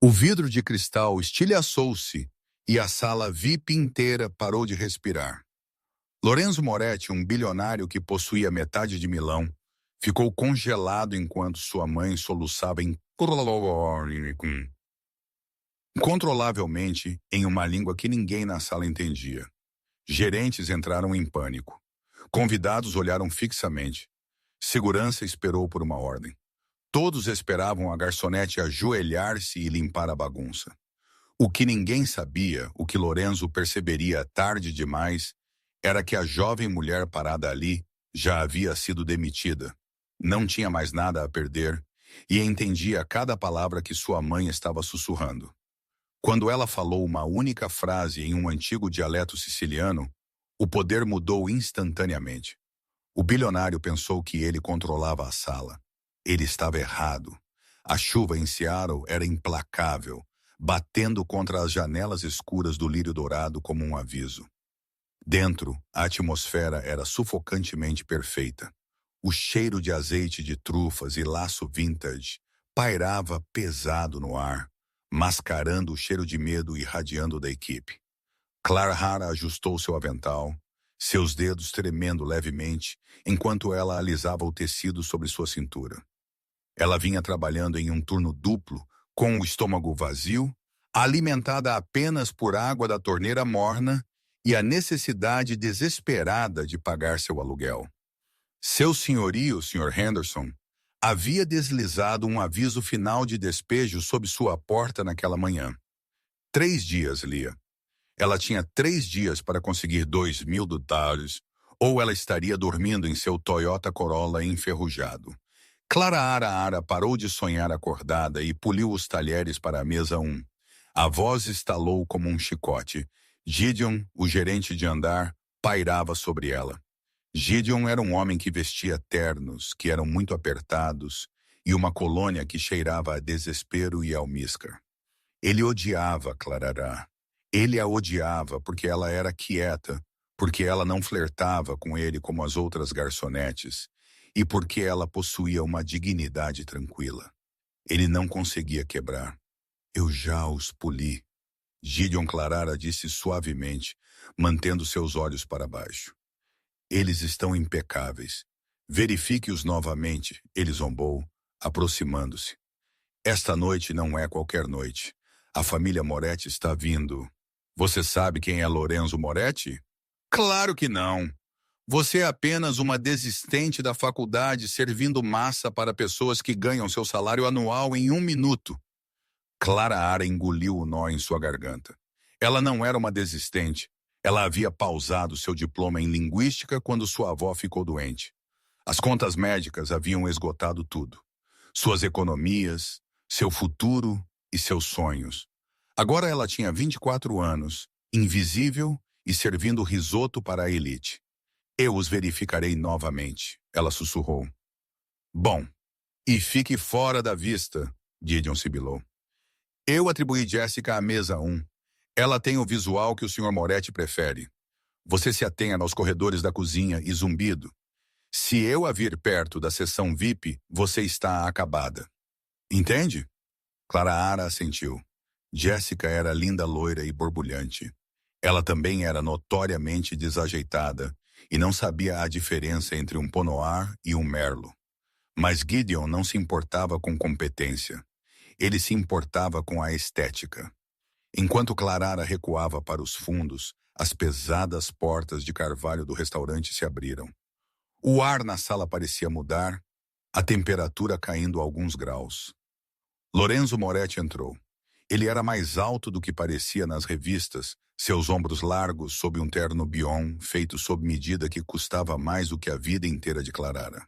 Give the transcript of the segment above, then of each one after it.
O vidro de cristal estilhaçou-se e a sala VIP inteira parou de respirar. Lorenzo Moretti, um bilionário que possuía metade de Milão, ficou congelado enquanto sua mãe soluçava incontrolavelmente em uma língua que ninguém na sala entendia. Gerentes entraram em pânico. Convidados olharam fixamente. Segurança esperou por uma ordem. Todos esperavam a garçonete ajoelhar-se e limpar a bagunça. O que ninguém sabia, o que Lorenzo perceberia tarde demais, era que a jovem mulher parada ali já havia sido demitida. Não tinha mais nada a perder e entendia cada palavra que sua mãe estava sussurrando. Quando ela falou uma única frase em um antigo dialeto siciliano, o poder mudou instantaneamente. O bilionário pensou que ele controlava a sala. Ele estava errado. A chuva em Seattle era implacável, batendo contra as janelas escuras do lírio dourado como um aviso. Dentro, a atmosfera era sufocantemente perfeita. O cheiro de azeite de trufas e laço vintage pairava pesado no ar, mascarando o cheiro de medo irradiando da equipe. Clara ajustou seu avental, seus dedos tremendo levemente, enquanto ela alisava o tecido sobre sua cintura. Ela vinha trabalhando em um turno duplo, com o estômago vazio, alimentada apenas por água da torneira morna e a necessidade desesperada de pagar seu aluguel. Seu senhorio, Sr. Henderson, havia deslizado um aviso final de despejo sob sua porta naquela manhã. 3 dias, Lia. Ela tinha 3 dias para conseguir $2.000, ou ela estaria dormindo em seu Toyota Corolla enferrujado. Clara Ara parou de sonhar acordada e puliu os talheres para a mesa 1. A voz estalou como um chicote. Gideon, o gerente de andar, pairava sobre ela. Gideon era um homem que vestia ternos, que eram muito apertados, e uma colônia que cheirava a desespero e almíscar. Ele odiava Clarará. Ele a odiava porque ela era quieta, porque ela não flertava com ele como as outras garçonetes, e porque ela possuía uma dignidade tranquila. Ele não conseguia quebrar. Eu já os poli. Gideon Clarara disse suavemente, mantendo seus olhos para baixo. Eles estão impecáveis. Verifique-os novamente, ele zombou, aproximando-se. Esta noite não é qualquer noite. A família Moretti está vindo. Você sabe quem é Lorenzo Moretti? Claro que não. Você é apenas uma desistente da faculdade servindo massa para pessoas que ganham seu salário anual em 1 minuto. Clara Ara engoliu o nó em sua garganta. Ela não era uma desistente. Ela havia pausado seu diploma em linguística quando sua avó ficou doente. As contas médicas haviam esgotado tudo. Suas economias, seu futuro e seus sonhos. Agora ela tinha 24 anos, invisível e servindo risoto para a elite. Eu os verificarei novamente, ela sussurrou. Bom, e fique fora da vista, Gideon sibilou. Eu atribuí Jessica à mesa 1. Ela tem o visual que o Sr. Moretti prefere. Você se atenha aos corredores da cozinha e zumbido. Se eu a vir perto da seção VIP, você está acabada. Entende? Clara Ara assentiu. Jessica era linda, loira e borbulhante. Ela também era notoriamente desajeitada e não sabia a diferença entre um Ponoir e um Merlot. Mas Gideon não se importava com competência. Ele se importava com a estética. Enquanto Clarara recuava para os fundos, as pesadas portas de carvalho do restaurante se abriram. O ar na sala parecia mudar, a temperatura caindo alguns graus. Lorenzo Moretti entrou. Ele era mais alto do que parecia nas revistas, seus ombros largos sob um terno bion feito sob medida que custava mais do que a vida inteira de Clarara.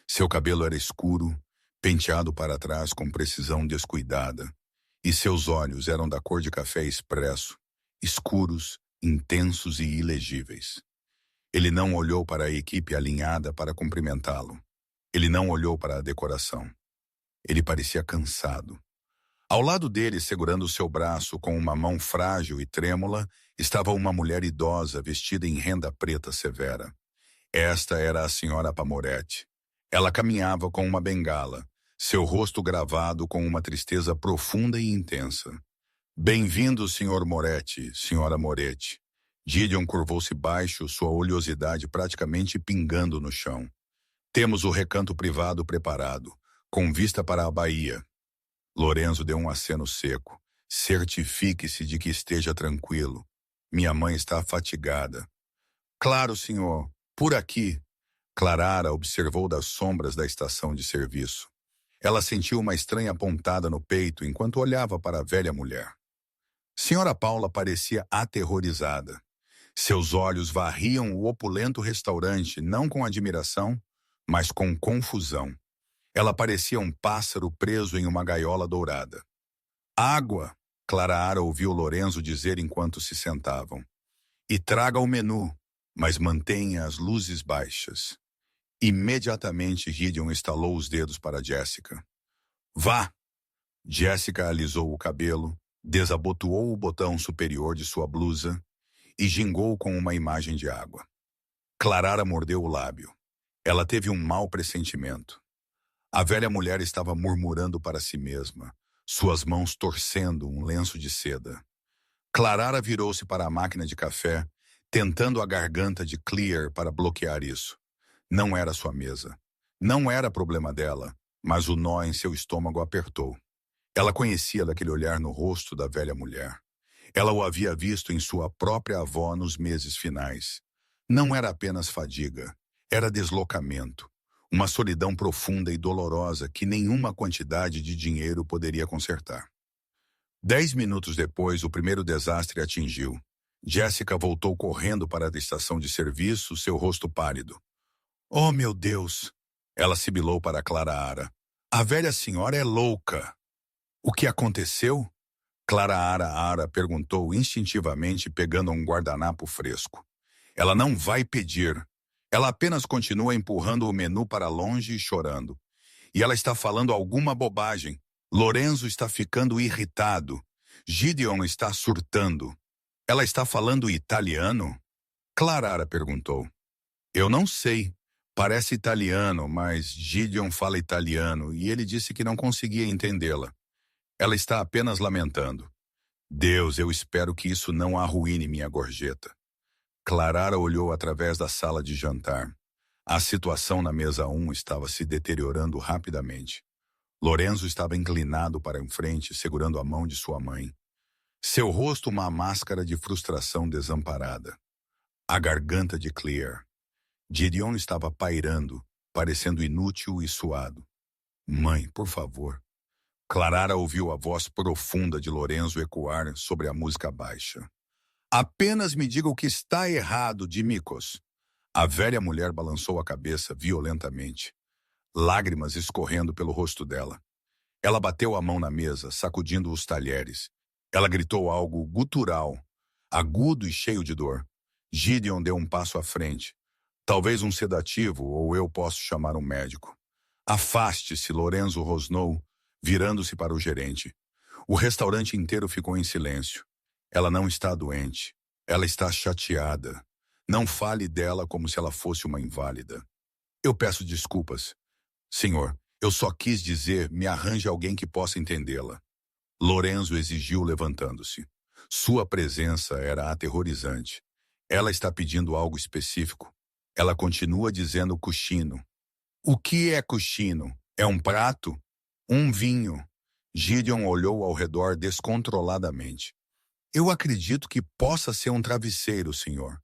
Seu cabelo era escuro, penteado para trás com precisão descuidada, e seus olhos eram da cor de café expresso, escuros, intensos e ilegíveis. Ele não olhou para a equipe alinhada para cumprimentá-lo. Ele não olhou para a decoração. Ele parecia cansado. Ao lado dele, segurando seu braço com uma mão frágil e trêmula, estava uma mulher idosa vestida em renda preta severa. Esta era a senhora Pamoretti. Ela caminhava com uma bengala, seu rosto gravado com uma tristeza profunda e intensa. Bem-vindo, Sr. Moretti, Sra. Moretti. Gideon curvou-se baixo, sua oleosidade praticamente pingando no chão. Temos o recanto privado preparado, com vista para a Bahia. Lorenzo deu um aceno seco. Certifique-se de que esteja tranquilo. Minha mãe está fatigada. Claro, senhor. Por aqui. Clarara observou das sombras da estação de serviço. Ela sentiu uma estranha pontada no peito enquanto olhava para a velha mulher. Senhora Paula parecia aterrorizada. Seus olhos varriam o opulento restaurante não com admiração, mas com confusão. Ela parecia um pássaro preso em uma gaiola dourada. Água, Clarara ouviu Lorenzo dizer enquanto se sentavam. E traga o menu, mas mantenha as luzes baixas. Imediatamente Gideon estalou os dedos para Jessica. Vá! Jessica alisou o cabelo, desabotoou o botão superior de sua blusa e gingou com uma imagem de água. Clarara mordeu o lábio. Ela teve um mau pressentimento. A velha mulher estava murmurando para si mesma, suas mãos torcendo um lenço de seda. Clarara virou-se para a máquina de café, tentando a garganta de Clear para bloquear isso. Não era sua mesa. Não era problema dela, mas o nó em seu estômago apertou. Ela conhecia daquele olhar no rosto da velha mulher. Ela o havia visto em sua própria avó nos meses finais. Não era apenas fadiga, era deslocamento. Uma solidão profunda e dolorosa que nenhuma quantidade de dinheiro poderia consertar. 10 minutos depois, o primeiro desastre atingiu. Jessica voltou correndo para a estação de serviço, seu rosto pálido. Oh, meu Deus! Ela sibilou para Clarara. A velha senhora é louca! O que aconteceu? Clarara perguntou instintivamente, pegando um guardanapo fresco. Ela não vai pedir. Ela apenas continua empurrando o menu para longe e chorando. E ela está falando alguma bobagem. Lorenzo está ficando irritado. Gideon está surtando. Ela está falando italiano? Clarara perguntou. Eu não sei. Parece italiano, mas Gideon fala italiano e ele disse que não conseguia entendê-la. Ela está apenas lamentando. Deus, eu espero que isso não arruine minha gorjeta. Clarara olhou através da sala de jantar. A situação na mesa 1 estava se deteriorando rapidamente. Lorenzo estava inclinado para em frente, segurando a mão de sua mãe. Seu rosto uma máscara de frustração desamparada. A garganta de Clear. Gideon estava pairando, parecendo inútil e suado. Mãe, por favor. Clarara ouviu a voz profunda de Lorenzo ecoar sobre a música baixa. Apenas me diga o que está errado, Dimikos. A velha mulher balançou a cabeça violentamente, lágrimas escorrendo pelo rosto dela. Ela bateu a mão na mesa, sacudindo os talheres. Ela gritou algo gutural, agudo e cheio de dor. Gideon deu um passo à frente. Talvez um sedativo ou eu posso chamar um médico. Afaste-se, Lorenzo rosnou, virando-se para o gerente. O restaurante inteiro ficou em silêncio. Ela não está doente. Ela está chateada. Não fale dela como se ela fosse uma inválida. Eu peço desculpas. Senhor, eu só quis dizer, me arranje alguém que possa entendê-la. Lorenzo exigiu levantando-se. Sua presença era aterrorizante. Ela está pedindo algo específico. Ela continua dizendo cochino. O que é cochino? É um prato? Um vinho? Gideon olhou ao redor descontroladamente. Eu acredito que possa ser um travesseiro, senhor.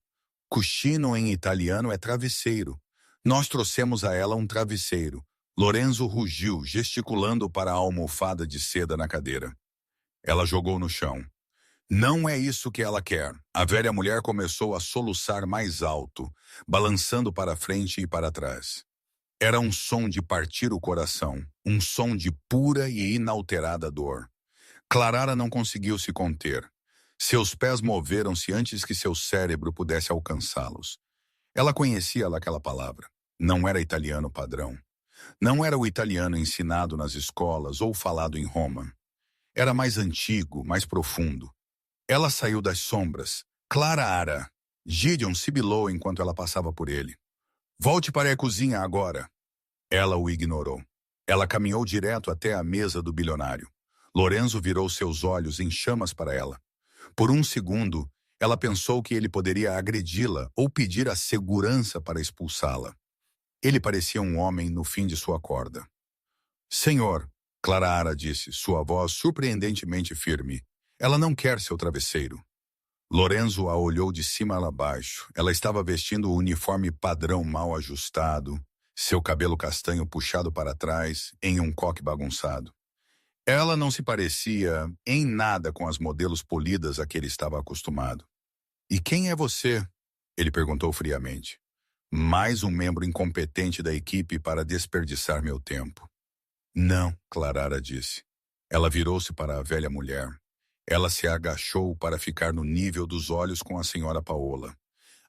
Cuscino em italiano é travesseiro. Nós trouxemos a ela um travesseiro. Lorenzo rugiu, gesticulando para a almofada de seda na cadeira. Ela jogou no chão. Não é isso que ela quer. A velha mulher começou a soluçar mais alto, balançando para frente e para trás. Era um som de partir o coração, um som de pura e inalterada dor. Clarara não conseguiu se conter. Seus pés moveram-se antes que seu cérebro pudesse alcançá-los. Ela conhecia aquela palavra. Não era italiano padrão. Não era o italiano ensinado nas escolas ou falado em Roma. Era mais antigo, mais profundo. Ela saiu das sombras. Clarara! Gideon sibilou enquanto ela passava por ele. Volte para a cozinha agora. Ela o ignorou. Ela caminhou direto até a mesa do bilionário. Lorenzo virou seus olhos em chamas para ela. Por um segundo, ela pensou que ele poderia agredi-la ou pedir a segurança para expulsá-la. Ele parecia um homem no fim de sua corda. Senhor, Clara disse, sua voz surpreendentemente firme. Ela não quer seu travesseiro. Lorenzo a olhou de cima a baixo. Ela estava vestindo o uniforme padrão mal ajustado, seu cabelo castanho puxado para trás, em um coque bagunçado. Ela não se parecia em nada com as modelos polidas a que ele estava acostumado. E quem é você? Ele perguntou friamente. Mais um membro incompetente da equipe para desperdiçar meu tempo. Não, Clara disse. Ela virou-se para a velha mulher. Ela se agachou para ficar no nível dos olhos com a senhora Paola.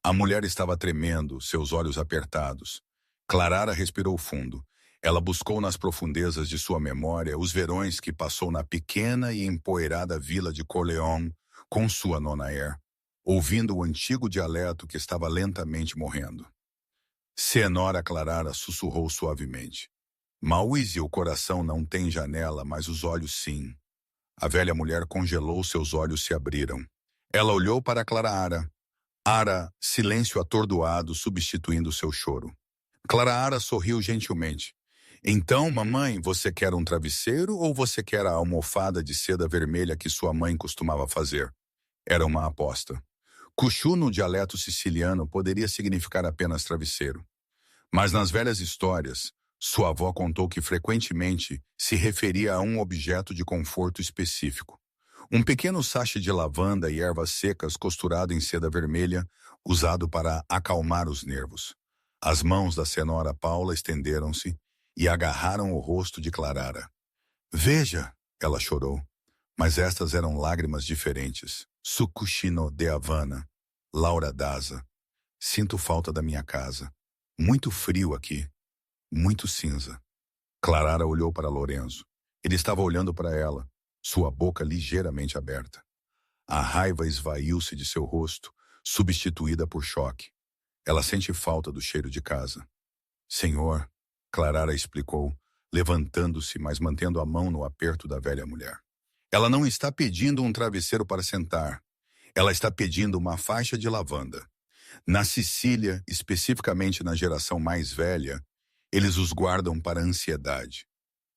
A mulher estava tremendo, seus olhos apertados. Clara respirou fundo. Ela buscou nas profundezas de sua memória os verões que passou na pequena e empoeirada vila de Corleone com sua nona Air, ouvindo o antigo dialeto que estava lentamente morrendo. Senhora Clara sussurrou suavemente. Mauíse, o coração não tem janela, mas os olhos sim. A velha mulher congelou, seus olhos se abriram. Ela olhou para Clara. Silêncio atordoado, substituindo seu choro. Clara sorriu gentilmente. Então, mamãe, você quer um travesseiro ou você quer a almofada de seda vermelha que sua mãe costumava fazer? Era uma aposta. Cuchu no dialeto siciliano poderia significar apenas travesseiro. Mas nas velhas histórias, sua avó contou que frequentemente se referia a um objeto de conforto específico. Um pequeno sachê de lavanda e ervas secas costurado em seda vermelha, usado para acalmar os nervos. As mãos da senhora Paula estenderam-se e agarraram o rosto de Clara. Veja, ela chorou, mas estas eram lágrimas diferentes. Sucuchino de Havana, Laura Daza. Sinto falta da minha casa. Muito frio aqui. Muito cinza. Clara olhou para Lorenzo. Ele estava olhando para ela, sua boca ligeiramente aberta. A raiva esvaiu-se de seu rosto, substituída por choque. Ela sente falta do cheiro de casa. Senhor, Clara explicou, levantando-se, mas mantendo a mão no aperto da velha mulher. Ela não está pedindo um travesseiro para sentar. Ela está pedindo uma faixa de lavanda. Na Sicília, especificamente na geração mais velha, eles os guardam para a ansiedade.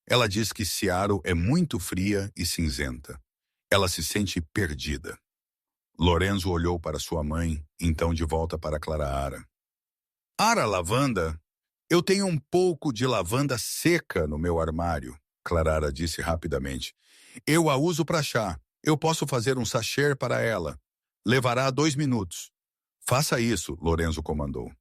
Ela diz que Seattle é muito fria e cinzenta. Ela se sente perdida. Lorenzo olhou para sua mãe, então de volta para Clara. Lavanda? Eu tenho um pouco de lavanda seca no meu armário, Clara disse rapidamente. Eu a uso para chá. Eu posso fazer um sachê para ela. Levará 2 minutos. Faça isso, Lorenzo comandou.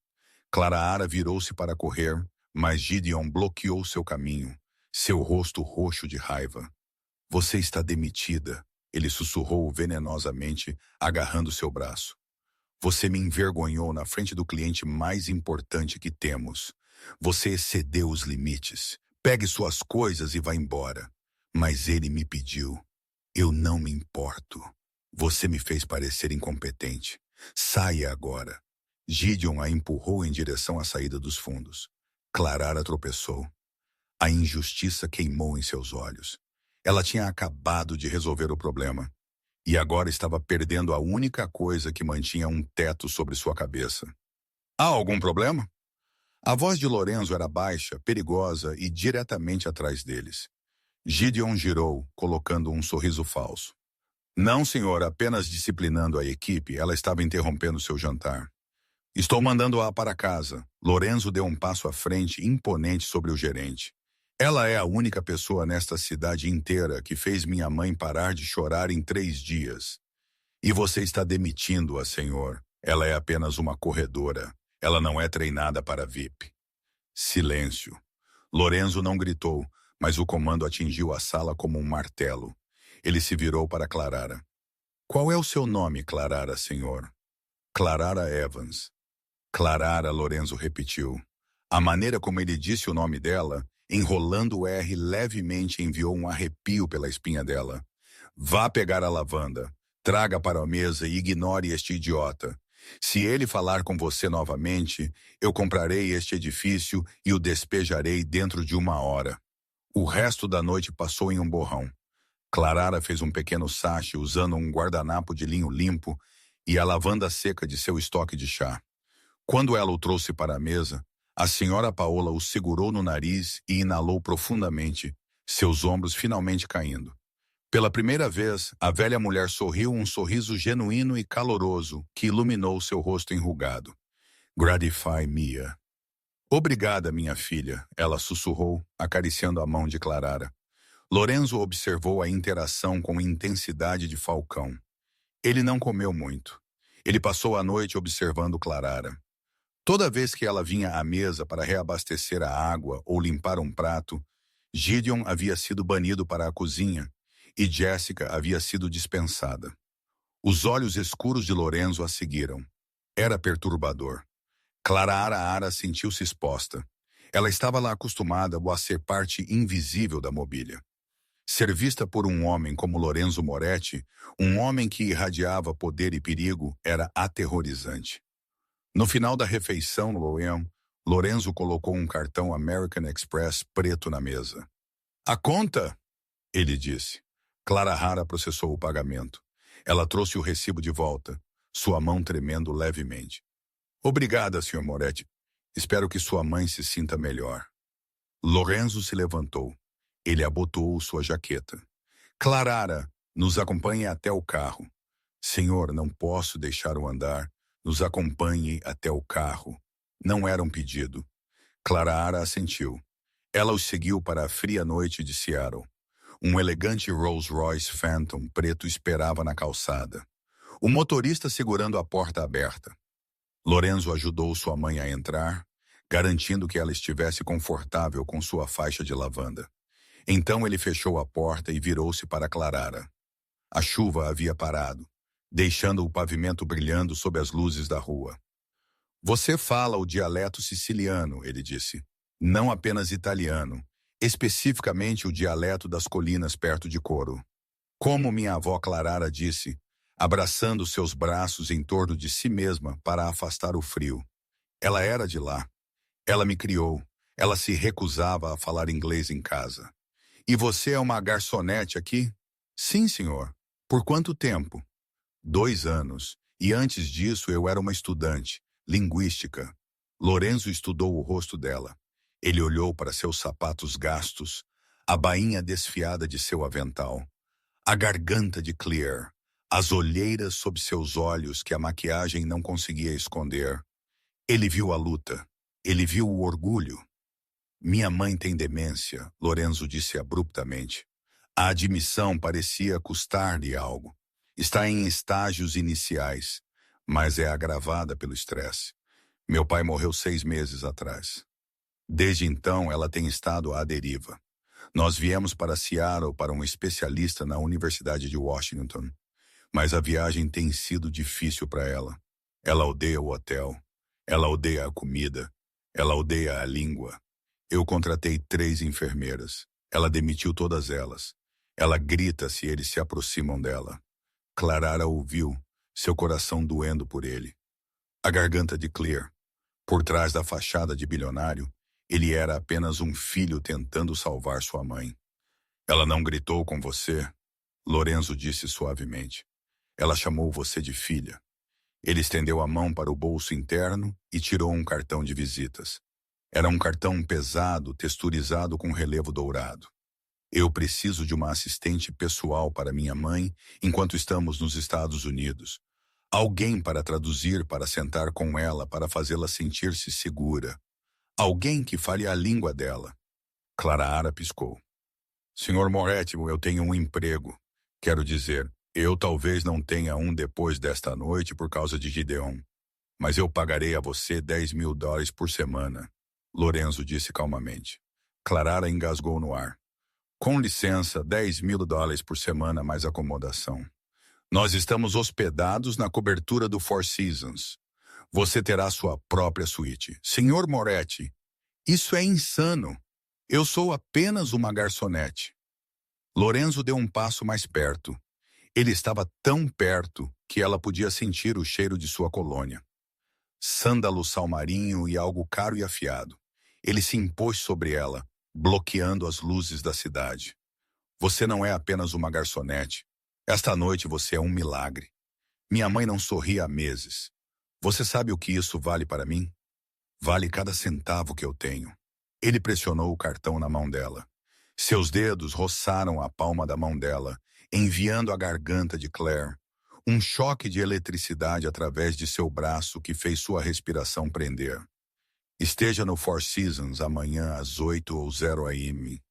Clara virou-se para correr, mas Gideon bloqueou seu caminho, seu rosto roxo de raiva. Você está demitida, ele sussurrou venenosamente, agarrando seu braço. Você me envergonhou na frente do cliente mais importante que temos. Você excedeu os limites. Pegue suas coisas e vá embora. Mas ele me pediu. Eu não me importo. Você me fez parecer incompetente. Saia agora. Gideon a empurrou em direção à saída dos fundos. Clara tropeçou. A injustiça queimou em seus olhos. Ela tinha acabado de resolver o problema. E agora estava perdendo a única coisa que mantinha um teto sobre sua cabeça. Há algum problema? A voz de Lorenzo era baixa, perigosa e diretamente atrás deles. Gideon girou, colocando um sorriso falso. Não, senhor, apenas disciplinando a equipe, ela estava interrompendo seu jantar. Estou mandando-a para casa. Lorenzo deu um passo à frente, imponente sobre o gerente. Ela é a única pessoa nesta cidade inteira que fez minha mãe parar de chorar em 3 dias. E você está demitindo-a, senhor. Ela é apenas uma corredora. Ela não é treinada para VIP. Silêncio. Lorenzo não gritou, mas o comando atingiu a sala como um martelo. Ele se virou para Clara. Qual é o seu nome, Clara, senhor? Clara Evans. Clara, Lorenzo repetiu. A maneira como ele disse o nome dela, enrolando o R levemente, enviou um arrepio pela espinha dela. Vá pegar a lavanda. Traga para a mesa e ignore este idiota. Se ele falar com você novamente, eu comprarei este edifício e o despejarei dentro de 1 hora. O resto da noite passou em um borrão. Clarara fez um pequeno sachê usando um guardanapo de linho limpo e a lavanda seca de seu estoque de chá. Quando ela o trouxe para a mesa, a senhora Paola o segurou no nariz e inalou profundamente, seus ombros finalmente caindo. Pela primeira vez, a velha mulher sorriu um sorriso genuíno e caloroso que iluminou seu rosto enrugado. Gratify Mia. Obrigada, minha filha, ela sussurrou, acariciando a mão de Clarara. Lorenzo observou a interação com intensidade de falcão. Ele não comeu muito. Ele passou a noite observando Clarara. Toda vez que ela vinha à mesa para reabastecer a água ou limpar um prato, Gideon havia sido banido para a cozinha e Jessica havia sido dispensada. Os olhos escuros de Lorenzo a seguiram. Era perturbador. Clarara sentiu-se exposta. Ela estava lá acostumada a ser parte invisível da mobília. Ser vista por um homem como Lorenzo Moretti, um homem que irradiava poder e perigo, era aterrorizante. No final da refeição no Loewen, Lorenzo colocou um cartão American Express preto na mesa. A conta? Ele disse. Clarara processou o pagamento. Ela trouxe o recibo de volta, sua mão tremendo levemente. Obrigada, Sr. Moretti. Espero que sua mãe se sinta melhor. Lorenzo se levantou. Ele abotoou sua jaqueta. Clarara, nos acompanhe até o carro. Senhor, não posso deixar-o andar. Nos acompanhe até o carro. Não era um pedido. Clarara assentiu. Ela os seguiu para a fria noite de Seattle. Um elegante Rolls-Royce Phantom preto esperava na calçada. O motorista segurando a porta aberta. Lorenzo ajudou sua mãe a entrar, garantindo que ela estivesse confortável com sua faixa de lavanda. Então ele fechou a porta e virou-se para Clarara. A chuva havia parado, deixando o pavimento brilhando sob as luzes da rua. Você fala o dialeto siciliano, ele disse. Não apenas italiano, especificamente o dialeto das colinas perto de Coro. Como minha avó Clarara disse, abraçando seus braços em torno de si mesma para afastar o frio. Ela era de lá. Ela me criou. Ela se recusava a falar inglês em casa. E você é uma garçonete aqui? Sim, senhor. Por quanto tempo? 2 anos. E antes disso eu era uma estudante, linguística. Lorenzo estudou o rosto dela. Ele olhou para seus sapatos gastos, a bainha desfiada de seu avental, a garganta de Claire, as olheiras sob seus olhos que a maquiagem não conseguia esconder. Ele viu a luta. Ele viu o orgulho. Minha mãe tem demência, Lorenzo disse abruptamente. A admissão parecia custar-lhe algo. Está em estágios iniciais, mas é agravada pelo estresse. Meu pai morreu 6 meses atrás. Desde então, ela tem estado à deriva. Nós viemos para Seattle para um especialista na Universidade de Washington. Mas a viagem tem sido difícil para ela. Ela odeia o hotel. Ela odeia a comida. Ela odeia a língua. Eu contratei 3 enfermeiras. Ela demitiu todas elas. Ela grita se eles se aproximam dela. Clarara ouviu, seu coração doendo por ele. A garganta de Claire. Por trás da fachada de bilionário, ele era apenas um filho tentando salvar sua mãe. Ela não gritou com você, Lorenzo disse suavemente. Ela chamou você de filha. Ele estendeu a mão para o bolso interno e tirou um cartão de visitas. Era um cartão pesado, texturizado com relevo dourado. Eu preciso de uma assistente pessoal para minha mãe enquanto estamos nos Estados Unidos. Alguém para traduzir, para sentar com ela, para fazê-la sentir-se segura. Alguém que fale a língua dela. Clarara piscou. Senhor Moretti, eu tenho um emprego. Quero dizer, eu talvez não tenha um depois desta noite por causa de Gideon. Mas eu pagarei a você $10.000 por semana, Lorenzo disse calmamente. Clarara engasgou no ar. Com licença, $10.000 por semana mais acomodação. Nós estamos hospedados na cobertura do Four Seasons. Você terá sua própria suíte. Senhor Moretti, isso é insano. Eu sou apenas uma garçonete. Lorenzo deu um passo mais perto. Ele estava tão perto que ela podia sentir o cheiro de sua colônia. Sândalo salmarinho e algo caro e afiado. Ele se impôs sobre ela, bloqueando as luzes da cidade. Você não é apenas uma garçonete. Esta noite você é um milagre. Minha mãe não sorria há meses. Você sabe o que isso vale para mim? Vale cada centavo que eu tenho. Ele pressionou o cartão na mão dela. Seus dedos roçaram a palma da mão dela, enviando à garganta de Claire um choque de eletricidade através de seu braço que fez sua respiração prender. Esteja no Four Seasons amanhã às 8h00 AM.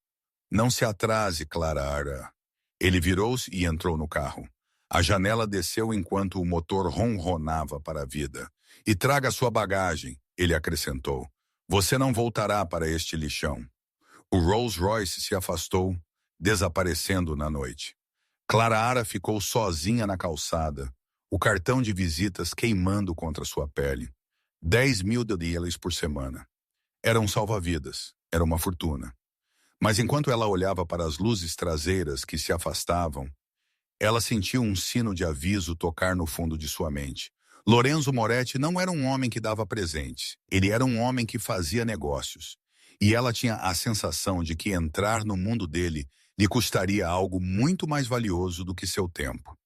Não se atrase, Clara. Ele virou-se e entrou no carro. A janela desceu enquanto o motor ronronava para a vida. E traga sua bagagem, ele acrescentou. Você não voltará para este lixão. O Rolls-Royce se afastou, desaparecendo na noite. Clara ficou sozinha na calçada, o cartão de visitas queimando contra sua pele. 10.000 dólares por semana. Era um salva-vidas, era uma fortuna. Mas enquanto ela olhava para as luzes traseiras que se afastavam, ela sentiu um sino de aviso tocar no fundo de sua mente. Lorenzo Moretti não era um homem que dava presentes, ele era um homem que fazia negócios. E ela tinha a sensação de que entrar no mundo dele lhe custaria algo muito mais valioso do que seu tempo.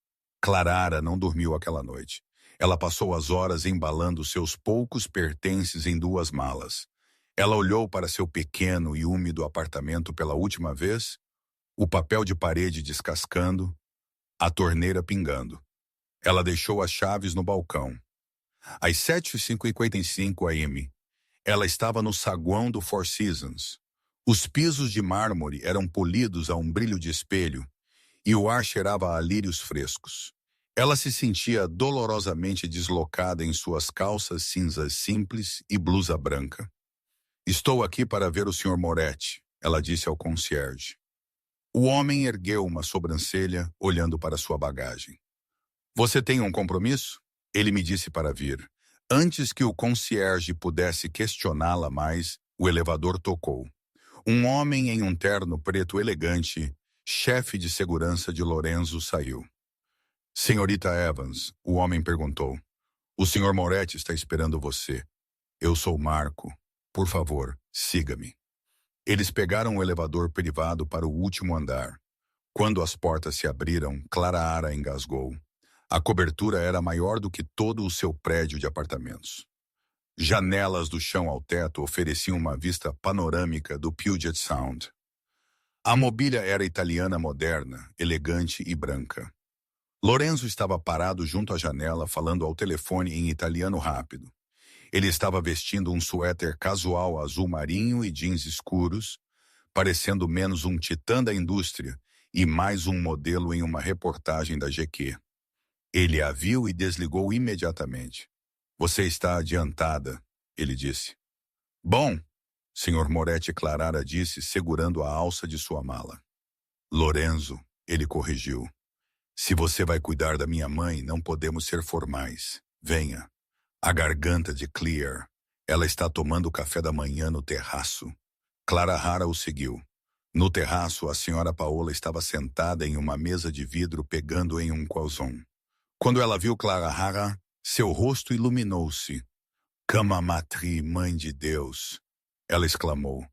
Clara não dormiu aquela noite. Ela passou as horas embalando seus poucos pertences em 2 malas. Ela olhou para seu pequeno e úmido apartamento pela última vez, o papel de parede descascando, a torneira pingando. Ela deixou as chaves no balcão. Às 7h55 AM, ela estava no saguão do Four Seasons. Os pisos de mármore eram polidos a um brilho de espelho e o ar cheirava a lírios frescos. Ela se sentia dolorosamente deslocada em suas calças cinzas simples e blusa branca. Estou aqui para ver o Sr. Moretti, ela disse ao concierge. O homem ergueu uma sobrancelha, olhando para sua bagagem. Você tem um compromisso? Ele me disse para vir. Antes que o concierge pudesse questioná-la mais, o elevador tocou. Um homem em um terno preto elegante, chefe de segurança de Lorenzo, saiu. Senhorita Evans, o homem perguntou. O Sr. Moretti está esperando você. Eu sou Marco. Por favor, siga-me. Eles pegaram o elevador privado para o último andar. Quando as portas se abriram, Clara engasgou. A cobertura era maior do que todo o seu prédio de apartamentos. Janelas do chão ao teto ofereciam uma vista panorâmica do Puget Sound. A mobília era italiana moderna, elegante e branca. Lorenzo estava parado junto à janela falando ao telefone em italiano rápido. Ele estava vestindo um suéter casual azul marinho e jeans escuros, parecendo menos um titã da indústria e mais um modelo em uma reportagem da GQ. Ele a viu e desligou imediatamente. Você está adiantada, ele disse. Bom, Sr. Moretti Clara disse, segurando a alça de sua mala. Lorenzo, ele corrigiu. Se você vai cuidar da minha mãe, não podemos ser formais. Venha. A garganta de Claire. Ela está tomando café da manhã no terraço. Clara o seguiu. No terraço, a senhora Paola estava sentada em uma mesa de vidro pegando em um croissant. Quando ela viu Clara, seu rosto iluminou-se. Cama Matri, mãe de Deus! Ela exclamou.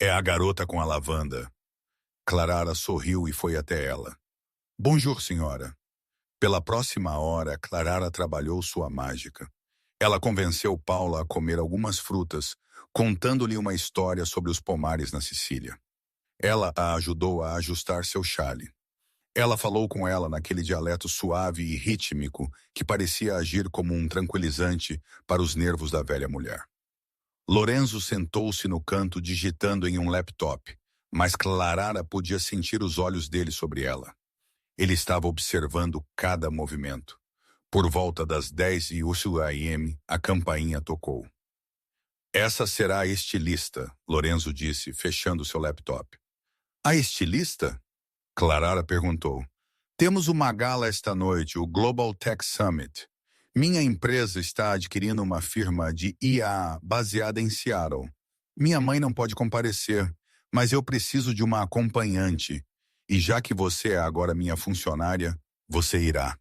É a garota com a lavanda. Clara sorriu e foi até ela. Bonjour, senhora. Pela próxima hora, Clara trabalhou sua mágica. Ela convenceu Paula a comer algumas frutas, contando-lhe uma história sobre os pomares na Sicília. Ela a ajudou a ajustar seu chale. Ela falou com ela naquele dialeto suave e rítmico que parecia agir como um tranquilizante para os nervos da velha mulher. Lorenzo sentou-se no canto digitando em um laptop, mas Clara podia sentir os olhos dele sobre ela. Ele estava observando cada movimento. Por volta das 10h AM, a campainha tocou. Essa será a estilista, Lorenzo disse, fechando seu laptop. A estilista? Clara perguntou. Temos uma gala esta noite, o Global Tech Summit. Minha empresa está adquirindo uma firma de IA baseada em Seattle. Minha mãe não pode comparecer, mas eu preciso de uma acompanhante. E já que você é agora minha funcionária, você irá.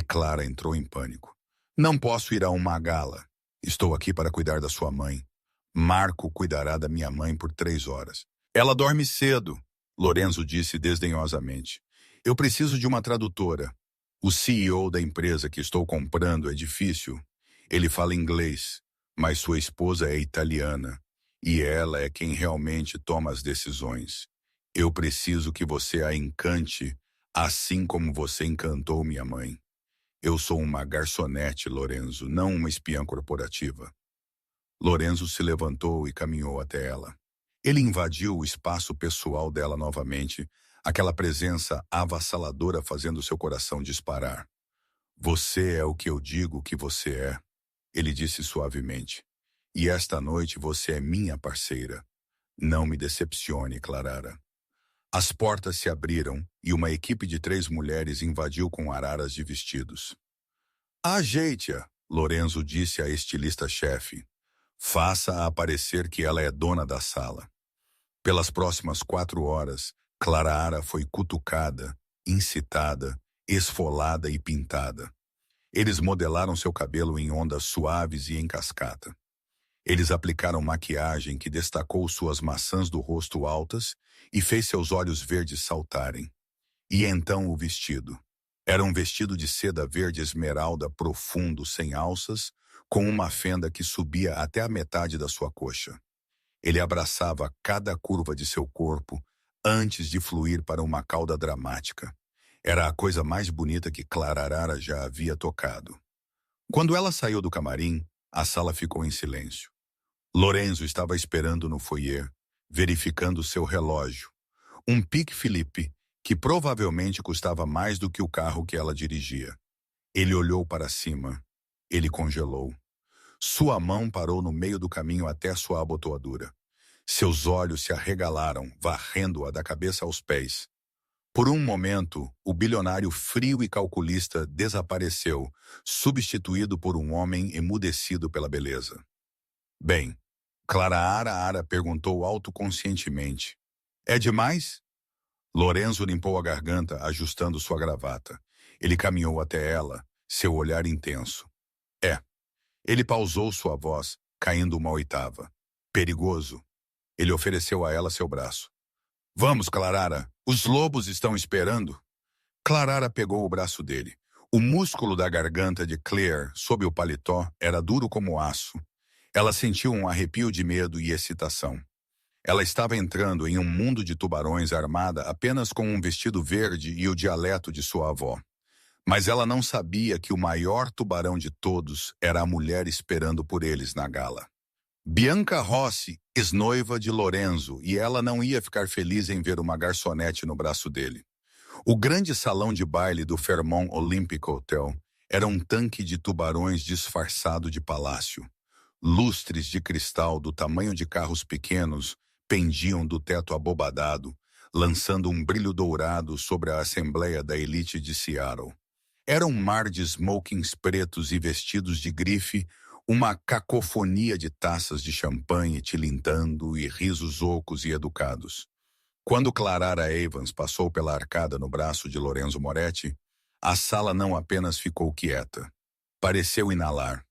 Clara entrou em pânico. Não posso ir a uma gala. Estou aqui para cuidar da sua mãe. Marco cuidará da minha mãe por 3 horas. Ela dorme cedo, Lorenzo disse desdenhosamente. Eu preciso de uma tradutora. O CEO da empresa que estou comprando é difícil. Ele fala inglês, mas sua esposa é italiana, e ela é quem realmente toma as decisões. Eu preciso que você a encante, assim como você encantou minha mãe. Eu sou uma garçonete, Lorenzo, não uma espiã corporativa. Lorenzo se levantou e caminhou até ela. Ele invadiu o espaço pessoal dela novamente, aquela presença avassaladora fazendo seu coração disparar. Você é o que eu digo que você é, ele disse suavemente. E esta noite você é minha parceira. Não me decepcione, Clarara. As portas se abriram e uma equipe de 3 mulheres invadiu com araras de vestidos. Ajeite-a, Lorenzo disse à estilista-chefe. Faça-a parecer que ela é dona da sala. Pelas próximas 4 horas, Clarara foi cutucada, incitada, esfolada e pintada. Eles modelaram seu cabelo em ondas suaves e em cascata. Eles aplicaram maquiagem que destacou suas maçãs do rosto altas e fez seus olhos verdes saltarem. E então o vestido. Era um vestido de seda verde esmeralda profundo, sem alças, com uma fenda que subia até a metade da sua coxa. Ele abraçava cada curva de seu corpo antes de fluir para uma cauda dramática. Era a coisa mais bonita que Clarara já havia tocado. Quando ela saiu do camarim, a sala ficou em silêncio. Lorenzo estava esperando no foyer, verificando seu relógio. Um Pique Philippe, que provavelmente custava mais do que o carro que ela dirigia. Ele olhou para cima. Ele congelou. Sua mão parou no meio do caminho até sua abotoadura. Seus olhos se arregalaram, varrendo-a da cabeça aos pés. Por um momento, o bilionário frio e calculista desapareceu, substituído por um homem emudecido pela beleza. Bem, Clarara perguntou autoconscientemente. É demais? Lorenzo limpou a garganta, ajustando sua gravata. Ele caminhou até ela, seu olhar intenso. É. Ele pausou sua voz, caindo uma oitava. Perigoso. Ele ofereceu a ela seu braço. Vamos, Clarara. Os lobos estão esperando. Clarara pegou o braço dele. O músculo da garganta de Claire, sob o paletó, era duro como aço. Ela sentiu um arrepio de medo e excitação. Ela estava entrando em um mundo de tubarões armada apenas com um vestido verde e o dialeto de sua avó. Mas ela não sabia que o maior tubarão de todos era a mulher esperando por eles na gala. Bianca Rossi, ex-noiva de Lorenzo, e ela não ia ficar feliz em ver uma garçonete no braço dele. O grande salão de baile do Fairmont Olympic Hotel era um tanque de tubarões disfarçado de palácio. Lustres de cristal do tamanho de carros pequenos pendiam do teto abobadado, lançando um brilho dourado sobre a assembleia da elite de Seattle. Era um mar de smokings pretos e vestidos de grife, uma cacofonia de taças de champanhe tilintando e risos ocos e educados. Quando Clarara Evans passou pela arcada no braço de Lorenzo Moretti, a sala não apenas ficou quieta. Pareceu inalar.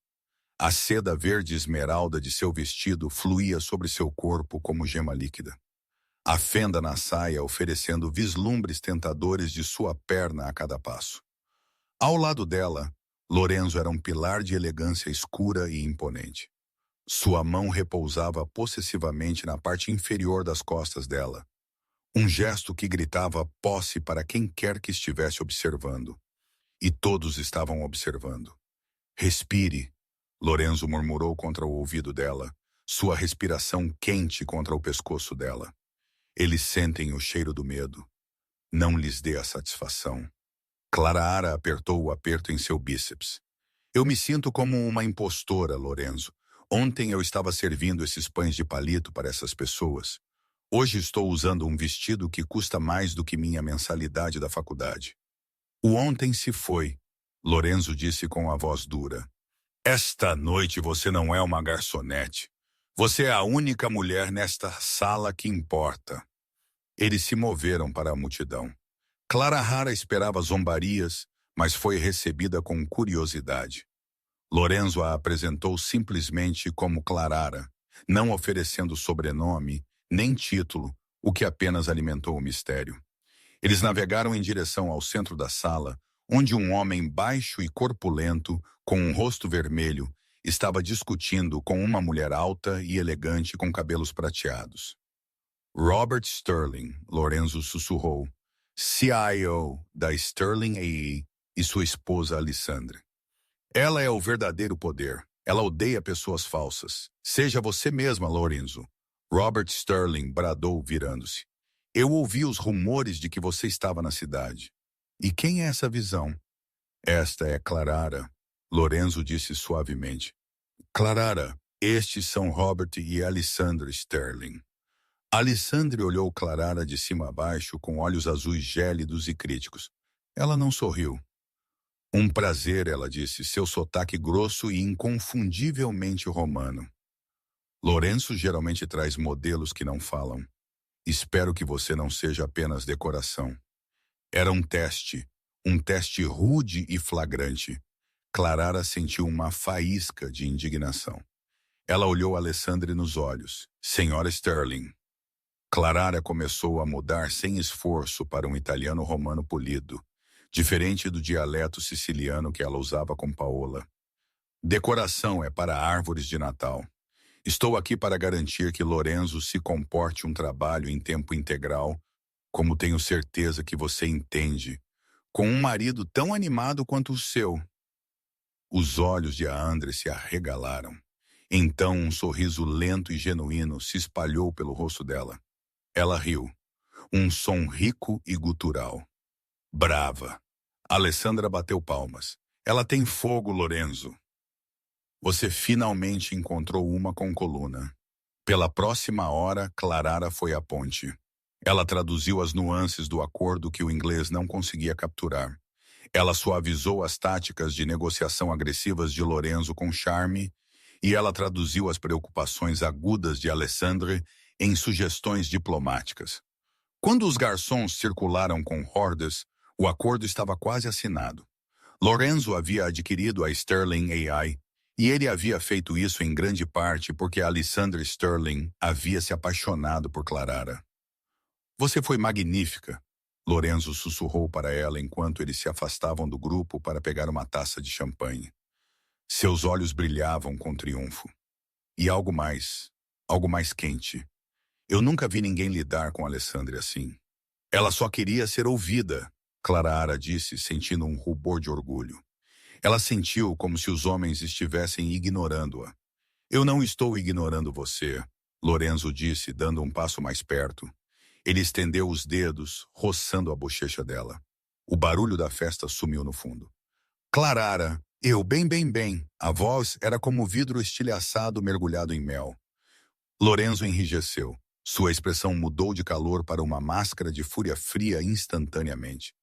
A seda verde esmeralda de seu vestido fluía sobre seu corpo como gema líquida. A fenda na saia oferecendo vislumbres tentadores de sua perna a cada passo. Ao lado dela, Lorenzo era um pilar de elegância escura e imponente. Sua mão repousava possessivamente na parte inferior das costas dela. Um gesto que gritava posse para quem quer que estivesse observando. E todos estavam observando. Respire, Lorenzo murmurou contra o ouvido dela, sua respiração quente contra o pescoço dela. Eles sentem o cheiro do medo. Não lhes dê a satisfação. Clarara apertou o aperto em seu bíceps. Eu me sinto como uma impostora, Lorenzo. Ontem eu estava servindo esses pães de palito para essas pessoas. Hoje estou usando um vestido que custa mais do que minha mensalidade da faculdade. O ontem se foi, Lorenzo disse com a voz dura. Esta noite você não é uma garçonete. Você é a única mulher nesta sala que importa. Eles se moveram para a multidão. Clarara esperava zombarias, mas foi recebida com curiosidade. Lorenzo a apresentou simplesmente como Clarara, não oferecendo sobrenome, nem título, o que apenas alimentou o mistério. Eles navegaram em direção ao centro da sala, onde um homem baixo e corpulento, com um rosto vermelho, estava discutindo com uma mulher alta e elegante com cabelos prateados. Robert Sterling, Lorenzo sussurrou, CIO da Sterling AE e sua esposa Alessandra. Ela é o verdadeiro poder. Ela odeia pessoas falsas. Seja você mesma, Lorenzo. Robert Sterling bradou, virando-se. Eu ouvi os rumores de que você estava na cidade. E quem é essa visão? Esta é Clarara, Lorenzo disse suavemente. Clarara, estes são Robert e Alessandra Sterling. Alessandra olhou Clarara de cima a baixo com olhos azuis gélidos e críticos. Ela não sorriu. Um prazer, ela disse, seu sotaque grosso e inconfundivelmente romano. Lorenzo geralmente traz modelos que não falam. Espero que você não seja apenas decoração. Era um teste rude e flagrante. Clarara sentiu uma faísca de indignação. Ela olhou Alessandra nos olhos. Senhora Sterling. Clarara começou a mudar sem esforço para um italiano romano polido, diferente do dialeto siciliano que ela usava com Paola. Decoração é para árvores de Natal. Estou aqui para garantir que Lorenzo se comporte um trabalho em tempo integral, como tenho certeza que você entende, com um marido tão animado quanto o seu. Os olhos de André se arregalaram. Então um sorriso lento e genuíno se espalhou pelo rosto dela. Ela riu. Um som rico e gutural. Brava. Alessandra bateu palmas. Ela tem fogo, Lorenzo. Você finalmente encontrou uma com coluna. Pela próxima hora, Clarara foi à ponte. Ela traduziu as nuances do acordo que o inglês não conseguia capturar. Ela suavizou as táticas de negociação agressivas de Lorenzo com charme, e ela traduziu as preocupações agudas de Alessandre em sugestões diplomáticas. Quando os garçons circularam com Hordes, o acordo estava quase assinado. Lorenzo havia adquirido a Sterling AI, e ele havia feito isso em grande parte porque Alessandra Sterling havia se apaixonado por Clarara. Você foi magnífica, Lorenzo sussurrou para ela enquanto eles se afastavam do grupo para pegar uma taça de champanhe. Seus olhos brilhavam com triunfo. E algo mais quente. Eu nunca vi ninguém lidar com Alessandra assim. Ela só queria ser ouvida, Clarara disse, sentindo um rubor de orgulho. Ela sentiu como se os homens estivessem ignorando-a. Eu não estou ignorando você, Lorenzo disse, dando um passo mais perto. Ele estendeu os dedos, roçando a bochecha dela. O barulho da festa sumiu no fundo. Clarara, eu bem. A voz era como vidro estilhaçado mergulhado em mel. Lorenzo enrijeceu. Sua expressão mudou de calor para uma máscara de fúria fria instantaneamente.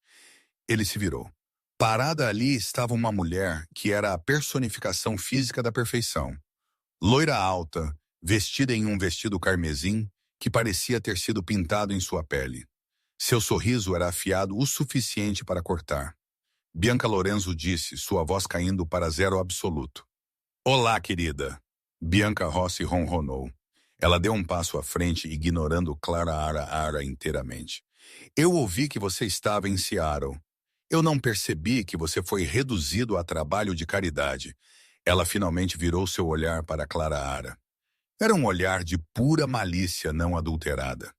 Ele se virou. Parada ali estava uma mulher que era a personificação física da perfeição. Loira alta, vestida em um vestido carmesim que parecia ter sido pintado em sua pele. Seu sorriso era afiado o suficiente para cortar. Bianca Lorenzo disse, sua voz caindo para zero absoluto. Olá, querida. Bianca Rossi ronronou. Ela deu um passo à frente, ignorando Clarara inteiramente. Eu ouvi que você estava em Seattle. Eu não percebi que você foi reduzido a trabalho de caridade. Ela finalmente virou seu olhar para Clarara. Era um olhar de pura malícia não adulterada.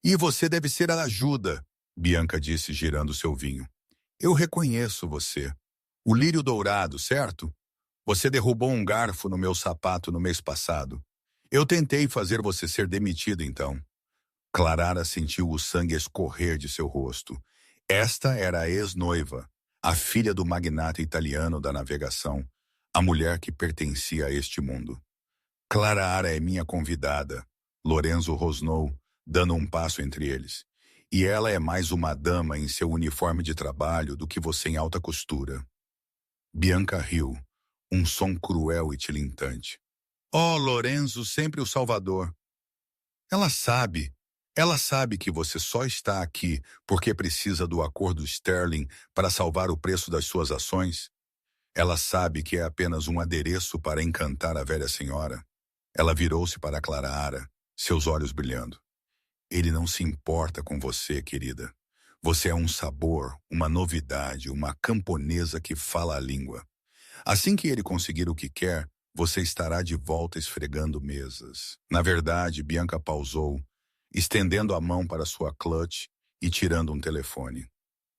E você deve ser a ajuda, Bianca disse, girando seu vinho. Eu reconheço você. O lírio dourado, certo? Você derrubou um garfo no meu sapato no mês passado. Eu tentei fazer você ser demitida, então. Clarara sentiu o sangue escorrer de seu rosto. Esta era a ex-noiva, a filha do magnata italiano da navegação, a mulher que pertencia a este mundo. Clarara é minha convidada, Lorenzo rosnou, dando um passo entre eles. E ela é mais uma dama em seu uniforme de trabalho do que você em alta costura. Bianca riu, um som cruel e tilintante. Oh, Lorenzo, sempre o salvador. Ela sabe que você só está aqui porque precisa do acordo Sterling para salvar o preço das suas ações. Ela sabe que é apenas um adereço para encantar a velha senhora. Ela virou-se para Clarara, seus olhos brilhando. Ele não se importa com você, querida. Você é um sabor, uma novidade, uma camponesa que fala a língua. Assim que ele conseguir o que quer, você estará de volta esfregando mesas. Na verdade, Bianca pausou, estendendo a mão para sua clutch e tirando um telefone.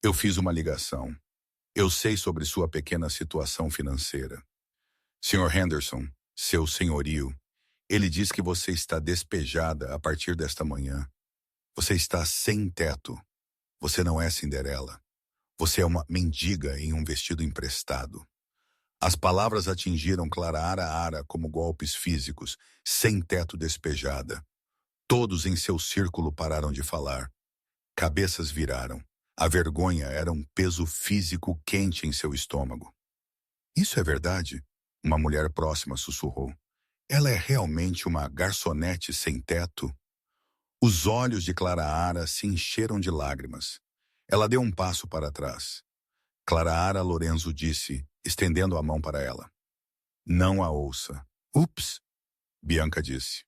Eu fiz uma ligação. Eu sei sobre sua pequena situação financeira. Sr. Henderson, seu senhorio, ele diz que você está despejada a partir desta manhã. Você está sem teto. Você não é Cinderela. Você é uma mendiga em um vestido emprestado. As palavras atingiram Clara Ara como golpes físicos, sem teto despejada. Todos em seu círculo pararam de falar. Cabeças viraram. A vergonha era um peso físico quente em seu estômago. Isso é verdade? Uma mulher próxima sussurrou. Ela é realmente uma garçonete sem teto? Os olhos de Clara Ara se encheram de lágrimas. Ela deu um passo para trás. Clara Ara Lorenzo disse, estendendo a mão para ela. Não a ouça. Ups, Bianca disse.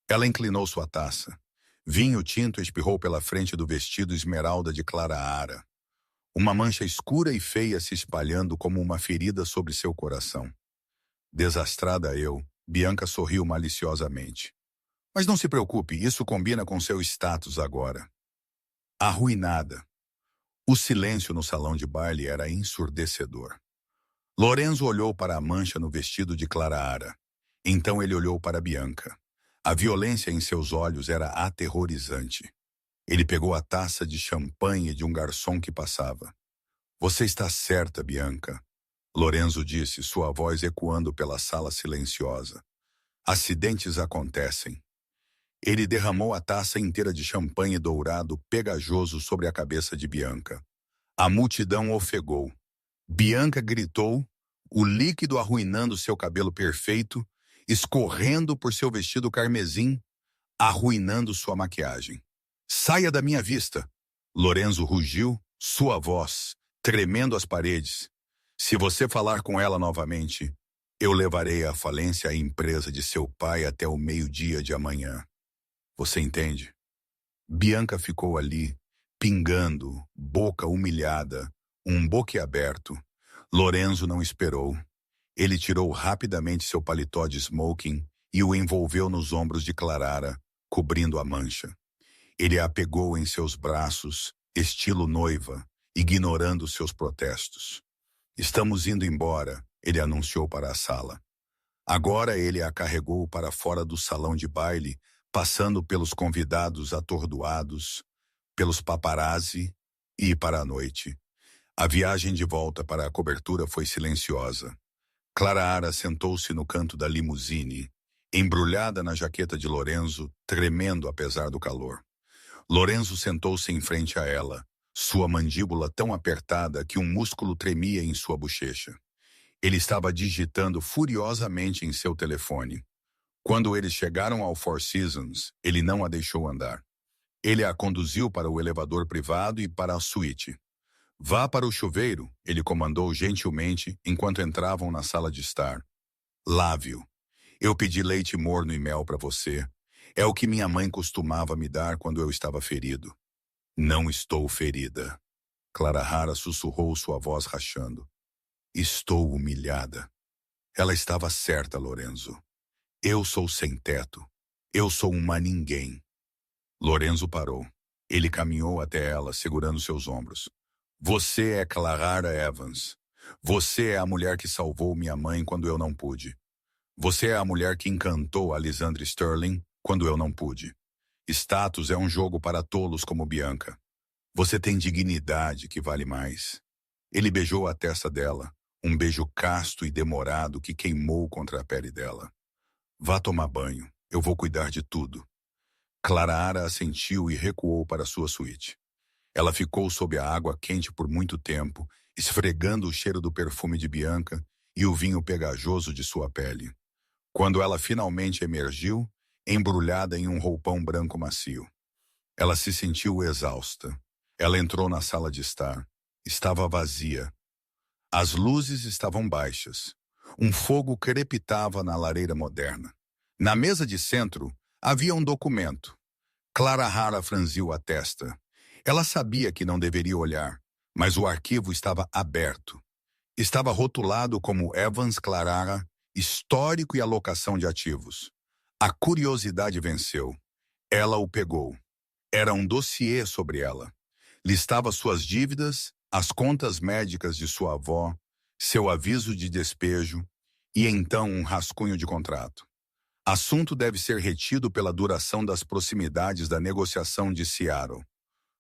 Ela inclinou sua taça. Vinho tinto espirrou pela frente do vestido esmeralda de Clara Ara. Uma mancha escura e feia se espalhando como uma ferida sobre seu coração. Desastrada eu, Bianca sorriu maliciosamente. Mas não se preocupe, isso combina com seu status agora. Arruinada. O silêncio no salão de baile era ensurdecedor. Lorenzo olhou para a mancha no vestido de Clara Ara. Então ele olhou para Bianca. A violência em seus olhos era aterrorizante. Ele pegou a taça de champanhe de um garçom que passava. Você está certa, Bianca. Lorenzo disse, sua voz ecoando pela sala silenciosa. Acidentes acontecem. Ele derramou a taça inteira de champanhe dourado pegajoso sobre a cabeça de Bianca. A multidão ofegou. Bianca gritou, o líquido arruinando seu cabelo perfeito, escorrendo por seu vestido carmesim, arruinando sua maquiagem. Saia da minha vista! Lorenzo rugiu, sua voz, tremendo as paredes. Se você falar com ela novamente, eu levarei à falência a empresa de seu pai até o meio-dia de amanhã. Você entende? Bianca ficou ali, pingando, boca humilhada, um boquiaberto. Lorenzo não esperou. Ele tirou rapidamente seu paletó de smoking e o envolveu nos ombros de Clara, cobrindo a mancha. Ele a pegou em seus braços, estilo noiva, ignorando seus protestos. Estamos indo embora, ele anunciou para a sala. Agora ele a carregou para fora do salão de baile, passando pelos convidados atordoados, pelos paparazzi e para a noite. A viagem de volta para a cobertura foi silenciosa. Clara Ara sentou-se no canto da limusine, embrulhada na jaqueta de Lorenzo, tremendo apesar do calor. Lorenzo sentou-se em frente a ela, sua mandíbula tão apertada que um músculo tremia em sua bochecha. Ele estava digitando furiosamente em seu telefone. Quando eles chegaram ao Four Seasons, ele não a deixou andar. Ele a conduziu para o elevador privado e para a suíte. Vá para o chuveiro, ele comandou gentilmente enquanto entravam na sala de estar. Lave-o. Eu pedi leite morno e mel para você. É o que minha mãe costumava me dar quando eu estava ferido. Não estou ferida. Clara Ara sussurrou, sua voz rachando. Estou humilhada. Ela estava certa, Lorenzo. Eu sou sem teto. Eu sou uma ninguém. Lorenzo parou. Ele caminhou até ela, segurando seus ombros. Você é Clara Evans. Você é a mulher que salvou minha mãe quando eu não pude. Você é a mulher que encantou a Lisandre Sterling quando eu não pude. Status é um jogo para tolos como Bianca. Você tem dignidade que vale mais. Ele beijou a testa dela, um beijo casto e demorado que queimou contra a pele dela. Vá tomar banho, eu vou cuidar de tudo. Clara Ara assentiu e recuou para sua suíte. Ela ficou sob a água quente por muito tempo, esfregando o cheiro do perfume de Bianca e o vinho pegajoso de sua pele. Quando ela finalmente emergiu, embrulhada em um roupão branco macio. Ela se sentiu exausta. Ela entrou na sala de estar. Estava vazia. As luzes estavam baixas. Um fogo crepitava na lareira moderna. Na mesa de centro, havia um documento. Clara Hara franziu a testa. Ela sabia que não deveria olhar, mas o arquivo estava aberto. Estava rotulado como Evans Clarara, histórico e alocação de ativos. A curiosidade venceu. Ela o pegou. Era um dossiê sobre ela. Listava suas dívidas, as contas médicas de sua avó, seu aviso de despejo e então um rascunho de contrato. Assunto deve ser retido pela duração das proximidades da negociação de Seattle.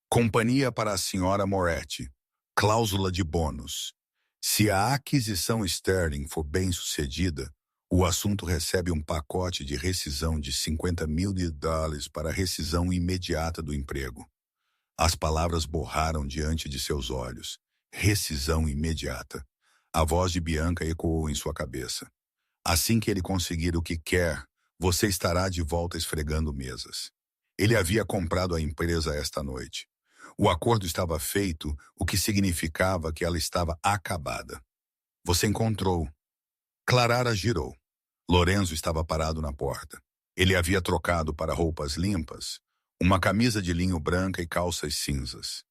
Companhia para a senhora Moretti. Cláusula de bônus. Se a aquisição Sterling for bem-sucedida, o assunto recebe um pacote de rescisão de $50.000 para rescisão imediata do emprego. As palavras borraram diante de seus olhos. Rescisão imediata. A voz de Bianca ecoou em sua cabeça. Assim que ele conseguir o que quer, você estará de volta esfregando mesas. Ele havia comprado a empresa esta noite. O acordo estava feito, o que significava que ela estava acabada. Você encontrou. Clarara girou. Lorenzo estava parado na porta. Ele havia trocado para roupas limpas, uma camisa de linho branca e calças cinzas.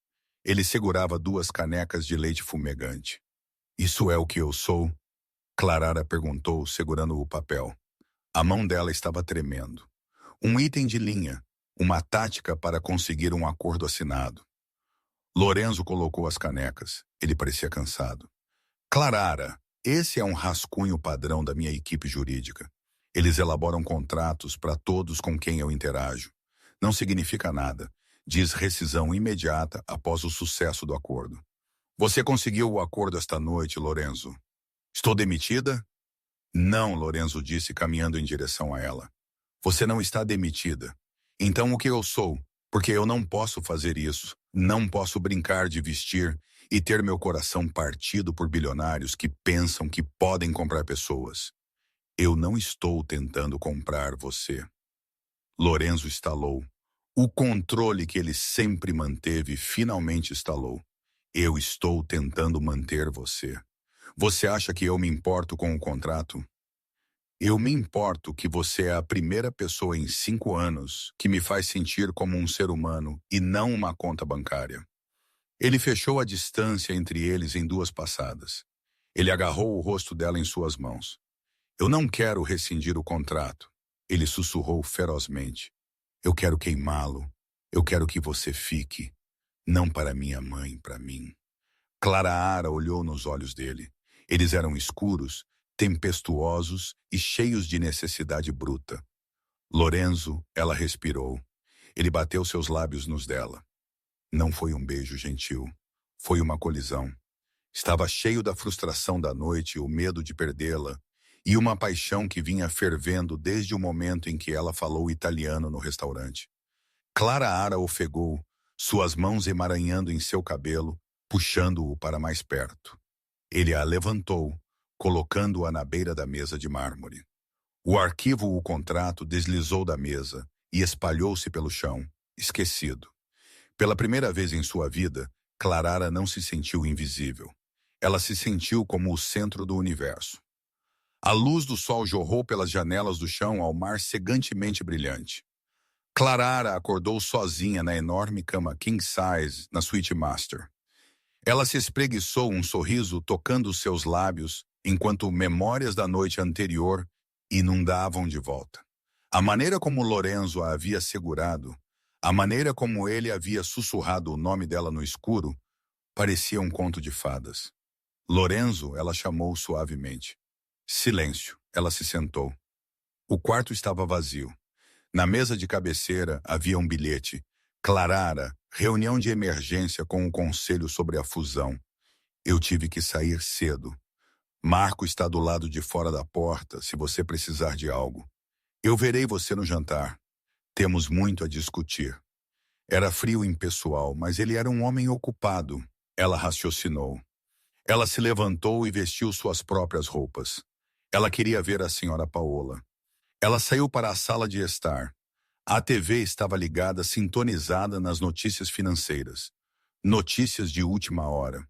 Ele segurava 2 canecas de leite fumegante. Isso é o que eu sou? Clarara perguntou, segurando o papel. A mão dela estava tremendo. Um item de linha, uma tática para conseguir um acordo assinado. Lorenzo colocou as canecas. Ele parecia cansado. Clarara, esse é um rascunho padrão da minha equipe jurídica. Eles elaboram contratos para todos com quem eu interajo. Não significa nada. Diz rescisão imediata após o sucesso do acordo. Você conseguiu o acordo esta noite, Lorenzo. Estou demitida? Não, Lorenzo disse, caminhando em direção a ela. Você não está demitida. Então o que eu sou? Porque eu não posso fazer isso. Não posso brincar de vestir e ter meu coração partido por bilionários que pensam que podem comprar pessoas. Eu não estou tentando comprar você. Lorenzo estalou. O controle que ele sempre manteve finalmente estalou. Eu estou tentando manter você. Você acha que eu me importo com o contrato? Eu me importo que você é a primeira pessoa em 5 anos que me faz sentir como um ser humano e não uma conta bancária. Ele fechou a distância entre eles em 2 passadas. Ele agarrou o rosto dela em suas mãos. Eu não quero rescindir o contrato. Ele sussurrou ferozmente. Eu quero queimá-lo. Eu quero que você fique. Não para minha mãe, para mim. Clara Hara olhou nos olhos dele. Eles eram escuros, tempestuosos e cheios de necessidade bruta. Lorenzo, ela respirou. Ele bateu seus lábios nos dela. Não foi um beijo gentil. Foi uma colisão. Estava cheio da frustração da noite, o medo de perdê-la, e uma paixão que vinha fervendo desde o momento em que ela falou italiano no restaurante. Clara Hara ofegou, suas mãos emaranhando em seu cabelo, puxando-o para mais perto. Ele a levantou, colocando-a na beira da mesa de mármore. O arquivo, o contrato, deslizou da mesa e espalhou-se pelo chão, esquecido. Pela primeira vez em sua vida, Clarara não se sentiu invisível. Ela se sentiu como o centro do universo. A luz do sol jorrou pelas janelas do chão ao mar cegantemente brilhante. Clarara acordou sozinha na enorme cama king size na suíte master. Ela se espreguiçou, um sorriso tocando seus lábios, enquanto memórias da noite anterior inundavam de volta. A maneira como Lorenzo a havia segurado, a maneira como ele havia sussurrado o nome dela no escuro, parecia um conto de fadas. Lorenzo, ela chamou suavemente. Silêncio, ela se sentou. O quarto estava vazio. Na mesa de cabeceira havia um bilhete. Clarara, reunião de emergência com o conselho sobre a fusão. Eu tive que sair cedo. Marco está do lado de fora da porta, se você precisar de algo. Eu verei você no jantar. Temos muito a discutir. Era frio e impessoal, mas ele era um homem ocupado. Ela raciocinou. Ela se levantou e vestiu suas próprias roupas. Ela queria ver a senhora Paola. Ela saiu para a sala de estar. A TV estava ligada, sintonizada nas notícias financeiras. Notícias de última hora.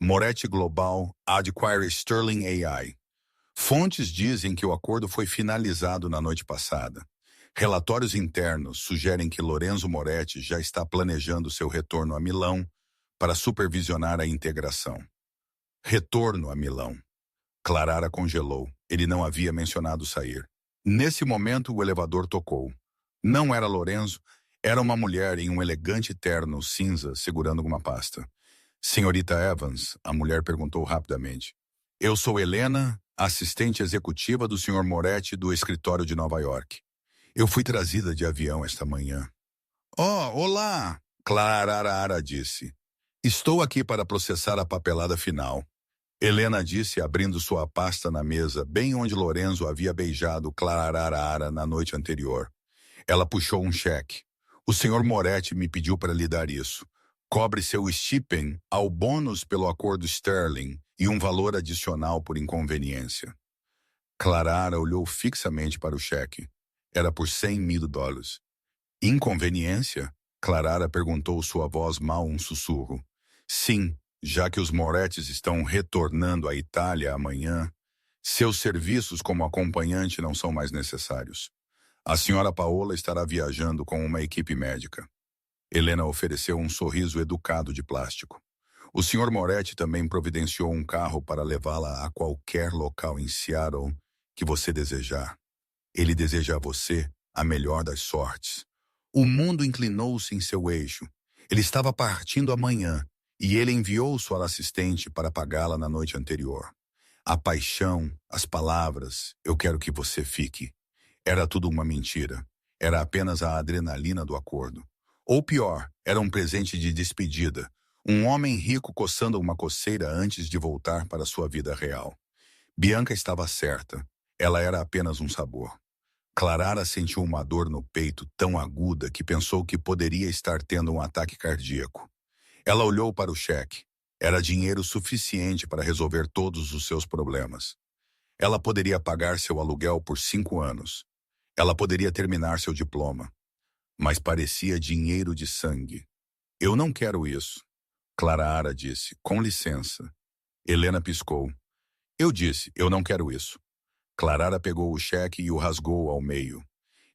Moretti Global acquire Sterling AI. Fontes dizem que o acordo foi finalizado na noite passada. Relatórios internos sugerem que Lorenzo Moretti já está planejando seu retorno a Milão para supervisionar a integração. Retorno a Milão. Clarara congelou. Ele não havia mencionado sair. Nesse momento, o elevador tocou. Não era Lorenzo, era uma mulher em um elegante terno cinza segurando uma pasta. Senhorita Evans, a mulher perguntou rapidamente. Eu sou Helena, assistente executiva do Sr. Moretti do escritório de Nova York. Eu fui trazida de avião esta manhã. Oh, olá, Clarara disse. Estou aqui para processar a papelada final. Helena disse, abrindo sua pasta na mesa, bem onde Lorenzo havia beijado Clarara na noite anterior. Ela puxou um cheque. O Sr. Moretti me pediu para lhe dar isso. Cobre seu stipend ao bônus pelo acordo Sterling e um valor adicional por inconveniência. Clarara olhou fixamente para o cheque. Era por $100.000. Inconveniência? Clarara perguntou, sua voz mal um sussurro. Sim, já que os Morettis estão retornando à Itália amanhã, seus serviços como acompanhante não são mais necessários. A senhora Paola estará viajando com uma equipe médica. Helena ofereceu um sorriso educado de plástico. O Sr. Moretti também providenciou um carro para levá-la a qualquer local em Seattle que você desejar. Ele deseja a você a melhor das sortes. O mundo inclinou-se em seu eixo. Ele estava partindo amanhã e ele enviou sua assistente para pagá-la na noite anterior. A paixão, as palavras, eu quero que você fique. Era tudo uma mentira. Era apenas a adrenalina do acordo. Ou pior, era um presente de despedida. Um homem rico coçando uma coceira antes de voltar para sua vida real. Bianca estava certa. Ela era apenas um sabor. Clarara sentiu uma dor no peito tão aguda que pensou que poderia estar tendo um ataque cardíaco. Ela olhou para o cheque. Era dinheiro suficiente para resolver todos os seus problemas. Ela poderia pagar seu aluguel por 5 anos. Ela poderia terminar seu diploma. Mas parecia dinheiro de sangue. Eu não quero isso. Clarara disse, com licença. Helena piscou. Eu disse, eu não quero isso. Clarara pegou o cheque e o rasgou ao meio.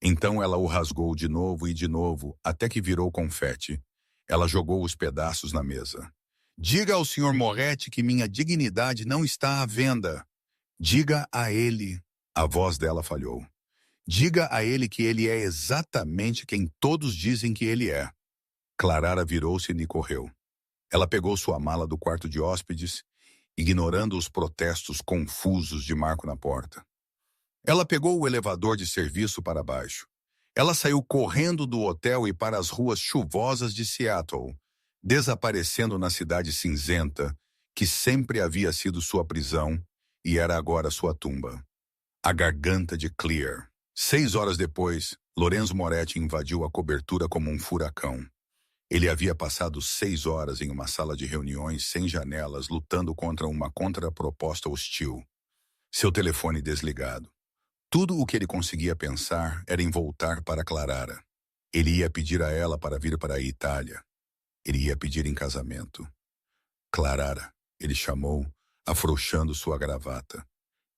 Então ela o rasgou de novo, até que virou confete. Ela jogou os pedaços na mesa. Diga ao Sr. Moretti que minha dignidade não está à venda. Diga a ele. A voz dela falhou. Diga a ele que ele é exatamente quem todos dizem que ele é. Clarara virou-se e correu. Ela pegou sua mala do quarto de hóspedes, ignorando os protestos confusos de Marco na porta. Ela pegou o elevador de serviço para baixo. Ela saiu correndo do hotel e para as ruas chuvosas de Seattle, desaparecendo na cidade cinzenta, que sempre havia sido sua prisão e era agora sua tumba. A garganta de Clear. 6 horas depois, Lorenzo Moretti invadiu a cobertura como um furacão. Ele havia passado 6 horas em uma sala de reuniões sem janelas, lutando contra uma contraproposta hostil. Seu telefone desligado. Tudo o que ele conseguia pensar era em voltar para Clarara. Ele ia pedir a ela para vir para a Itália. Ele ia pedir em casamento. Clarara, ele chamou, afrouxando sua gravata.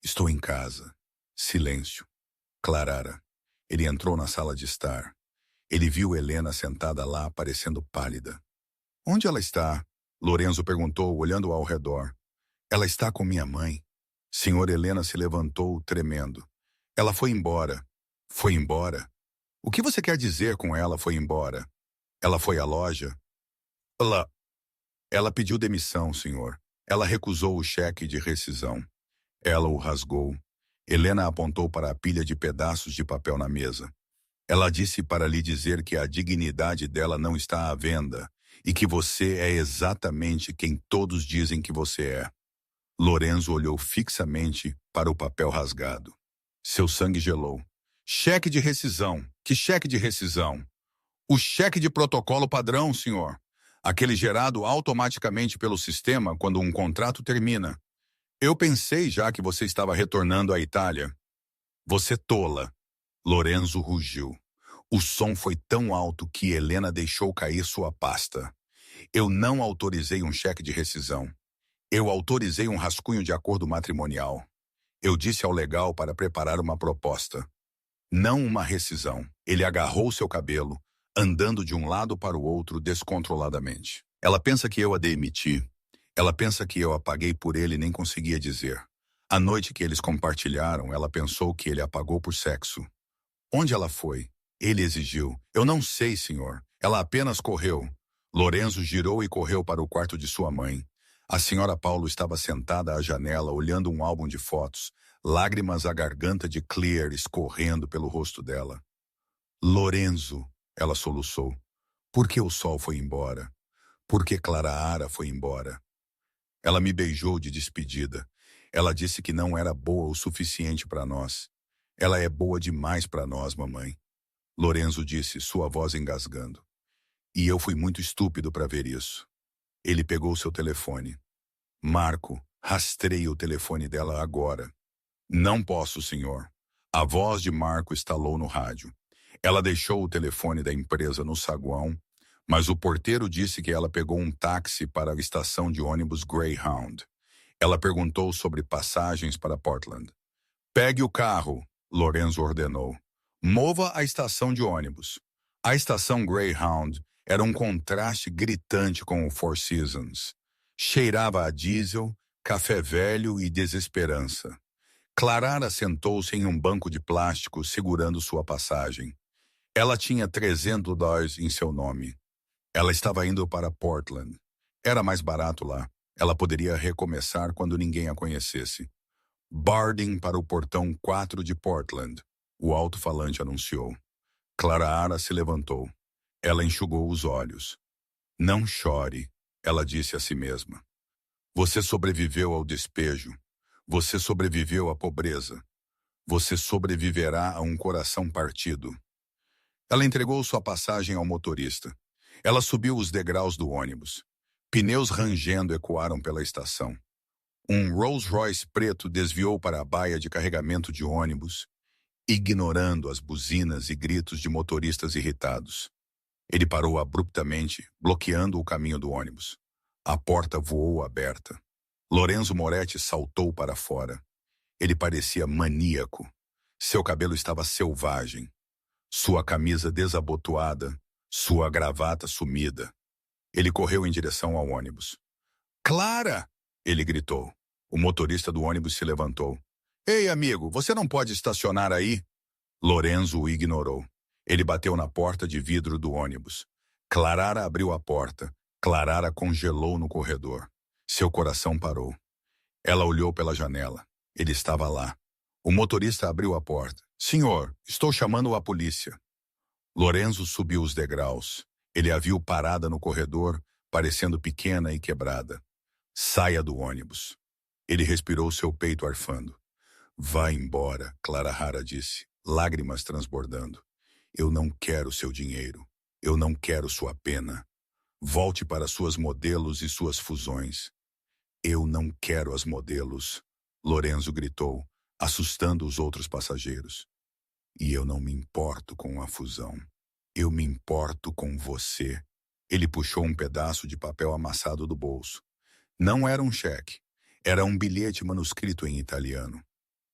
Estou em casa. Silêncio. Clarara. Ele entrou na sala de estar. Ele viu Helena sentada lá, parecendo pálida. Onde ela está? Lorenzo perguntou, olhando ao redor. Ela está com minha mãe. Senhor Helena se levantou, tremendo. Ela foi embora. Foi embora? O que você quer dizer com ela foi embora? Ela foi à loja? Ela pediu demissão, senhor. Ela recusou o cheque de rescisão. Ela o rasgou. Helena apontou para a pilha de pedaços de papel na mesa. Ela disse para lhe dizer que a dignidade dela não está à venda e que você é exatamente quem todos dizem que você é. Lorenzo olhou fixamente para o papel rasgado. Seu sangue gelou. Cheque de rescisão. Que cheque de rescisão? O cheque de protocolo padrão, senhor. Aquele gerado automaticamente pelo sistema quando um contrato termina. Eu pensei já que você estava retornando à Itália. Você tola. Lorenzo rugiu. O som foi tão alto que Helena deixou cair sua pasta. Eu não autorizei um cheque de rescisão. Eu autorizei um rascunho de acordo matrimonial. Eu disse ao legal para preparar uma proposta. não uma rescisão. Ele agarrou seu cabelo, andando de um lado para o outro descontroladamente. Ela pensa que eu a demiti. Ela pensa que eu a paguei por ele e nem conseguia dizer. A noite que eles compartilharam, ela pensou que ele a pagou por sexo. Onde ela foi? Ele exigiu. Eu não sei, senhor. Ela apenas correu. Lorenzo girou e correu para o quarto de sua mãe. A senhora Paulo estava sentada à janela, olhando um álbum de fotos, lágrimas à garganta de Claire escorrendo pelo rosto dela. Lorenzo, ela soluçou. Por que o sol foi embora? Por que Clara Ara foi embora? Ela me beijou de despedida. Ela disse que não era boa o suficiente para nós. Ela é boa demais para nós, mamãe. Lorenzo disse, sua voz engasgando. E eu fui muito estúpido para ver isso. Ele pegou seu telefone. Marco, rastreie o telefone dela agora. Não posso, senhor. A voz de Marco estalou no rádio. Ela deixou o telefone da empresa no saguão, mas o porteiro disse que ela pegou um táxi para a estação de ônibus Greyhound. Ela perguntou sobre passagens para Portland. Pegue o carro, Lorenzo ordenou. Mova a estação de ônibus. A estação Greyhound era um contraste gritante com o Four Seasons. Cheirava a diesel, café velho e desesperança. Clara sentou-se em um banco de plástico segurando sua passagem. Ela tinha $300 em seu nome. Ela estava indo para Portland. Era mais barato lá. Ela poderia recomeçar quando ninguém a conhecesse. Boarding para o portão 4 de Portland, o alto-falante anunciou. Clara se levantou. Ela enxugou os olhos. Não chore, ela disse a si mesma. Você sobreviveu ao despejo. Você sobreviveu à pobreza. Você sobreviverá a um coração partido. Ela entregou sua passagem ao motorista. Ela subiu os degraus do ônibus. Pneus rangendo ecoaram pela estação. Um Rolls-Royce preto desviou para a baia de carregamento de ônibus, ignorando as buzinas e gritos de motoristas irritados. Ele parou abruptamente, bloqueando o caminho do ônibus. A porta voou aberta. Lorenzo Moretti saltou para fora. Ele parecia maníaco. Seu cabelo estava selvagem. Sua camisa desabotoada, sua gravata sumida. Ele correu em direção ao ônibus. Clara! Ele gritou. O motorista do ônibus se levantou. Ei, amigo, você não pode estacionar aí? Lorenzo o ignorou. Ele bateu na porta de vidro do ônibus. Clara abriu a porta. Clara congelou no corredor. Seu coração parou. Ela olhou pela janela. Ele estava lá. O motorista abriu a porta. Senhor, estou chamando a polícia. Lorenzo subiu os degraus. Ele a viu parada no corredor, parecendo pequena e quebrada. Saia do ônibus. Ele respirou seu peito arfando. Vá embora, Clara Hara disse, lágrimas transbordando. Eu não quero seu dinheiro. Eu não quero sua pena. Volte para suas modelos e suas fusões. Eu não quero as modelos, Lorenzo gritou, assustando os outros passageiros. E eu não me importo com a fusão. Eu me importo com você. Ele puxou um pedaço de papel amassado do bolso. Não era um cheque. Era um bilhete manuscrito em italiano.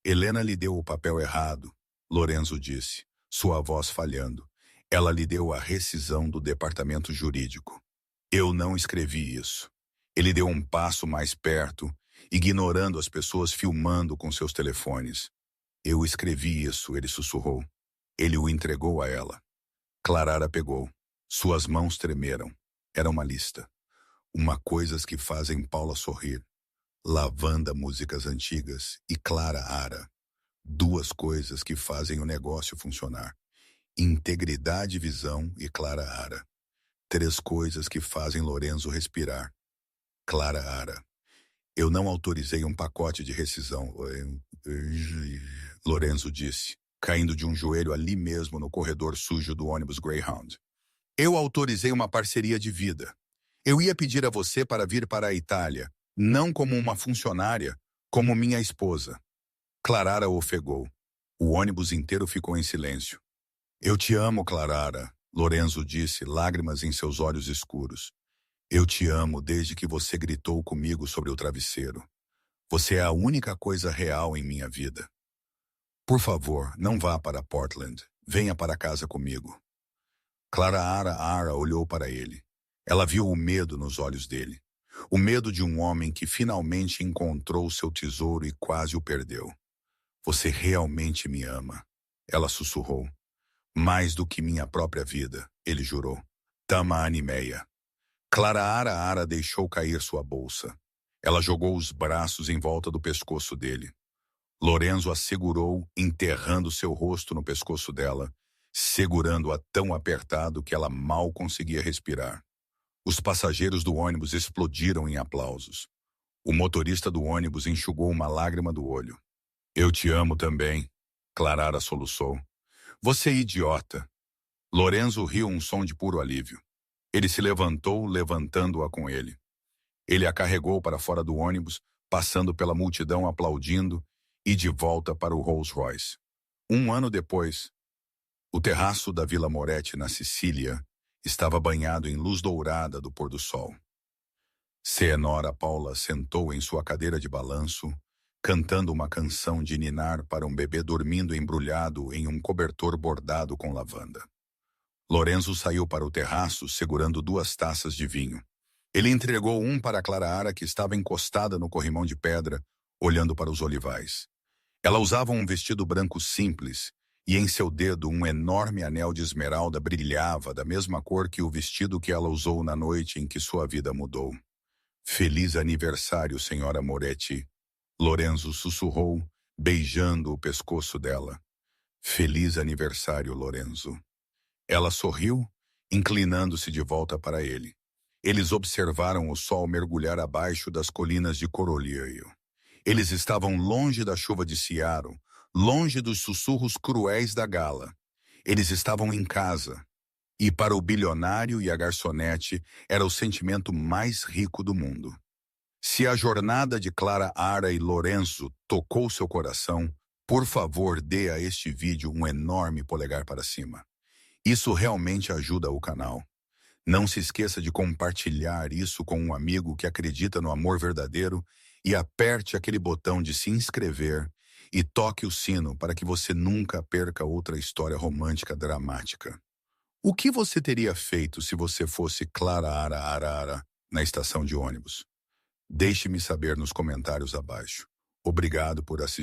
Helena lhe deu o papel errado, Lorenzo disse, sua voz falhando. Ela lhe deu a rescisão do departamento jurídico. Eu não escrevi isso. Ele deu um passo mais perto, ignorando as pessoas filmando com seus telefones. Eu escrevi isso, ele sussurrou. Ele o entregou a ela. Clara pegou. Suas mãos tremeram. Era uma lista. Coisas que fazem Paula sorrir. Lavanda, músicas antigas e Clara Hara. 2 coisas que fazem o negócio funcionar. Integridade, visão e Clara Hara. 3 coisas que fazem Lorenzo respirar. Clara Hara. Eu não autorizei um pacote de rescisão. Lorenzo disse, caindo de um joelho ali mesmo no corredor sujo do ônibus Greyhound. Eu autorizei uma parceria de vida. Eu ia pedir a você para vir para a Itália, não como uma funcionária, como minha esposa. Clara ofegou. O ônibus inteiro ficou em silêncio. Eu te amo, Clara, Lorenzo disse, lágrimas em seus olhos escuros. Eu te amo desde que você gritou comigo sobre o travesseiro. Você é a única coisa real em minha vida. Por favor, não vá para Portland. Venha para casa comigo. Clara Ara olhou para ele. Ela viu o medo nos olhos dele. O medo de um homem que finalmente encontrou seu tesouro e quase o perdeu. Você realmente me ama, ela sussurrou. Mais do que minha própria vida, ele jurou. Tama Animeia. Clara Ara deixou cair sua bolsa. Ela jogou os braços em volta do pescoço dele. Lorenzo a segurou, enterrando seu rosto no pescoço dela, segurando-a tão apertado que ela mal conseguia respirar. Os passageiros do ônibus explodiram em aplausos. O motorista do ônibus enxugou uma lágrima do olho. Eu te amo também, Clara soluçou. Você é idiota. Lorenzo riu um som de puro alívio. Ele se levantou, levantando-a com ele. Ele a carregou para fora do ônibus, passando pela multidão aplaudindo, e de volta para o Rolls Royce. Um ano depois, o terraço da Vila Moretti, na Sicília, estava banhado em luz dourada do pôr do sol. Senhora Paula sentou em sua cadeira de balanço, cantando uma canção de ninar para um bebê dormindo embrulhado em um cobertor bordado com lavanda. Lorenzo saiu para o terraço segurando 2 taças de vinho. Ele entregou um para Clara, que estava encostada no corrimão de pedra, olhando para os olivais. Ela usava um vestido branco simples, e em seu dedo um enorme anel de esmeralda brilhava da mesma cor que o vestido que ela usou na noite em que sua vida mudou. Feliz aniversário, senhora Moretti, Lorenzo sussurrou, beijando o pescoço dela. Feliz aniversário, Lorenzo. Ela sorriu, inclinando-se de volta para ele. Eles observaram o sol mergulhar abaixo das colinas de Corolieiro. Eles estavam longe da chuva de Seattle, longe dos sussurros cruéis da gala. Eles estavam em casa. E para o bilionário e a garçonete era o sentimento mais rico do mundo. Se a jornada de Clara Ara e Lorenzo tocou seu coração, por favor, dê a este vídeo um enorme polegar para cima. Isso realmente ajuda o canal. Não se esqueça de compartilhar isso com um amigo que acredita no amor verdadeiro e aperte aquele botão de se inscrever e toque o sino para que você nunca perca outra história romântica dramática. O que você teria feito se você fosse Clara Ara na estação de ônibus? Deixe-me saber nos comentários abaixo. Obrigado por assistir.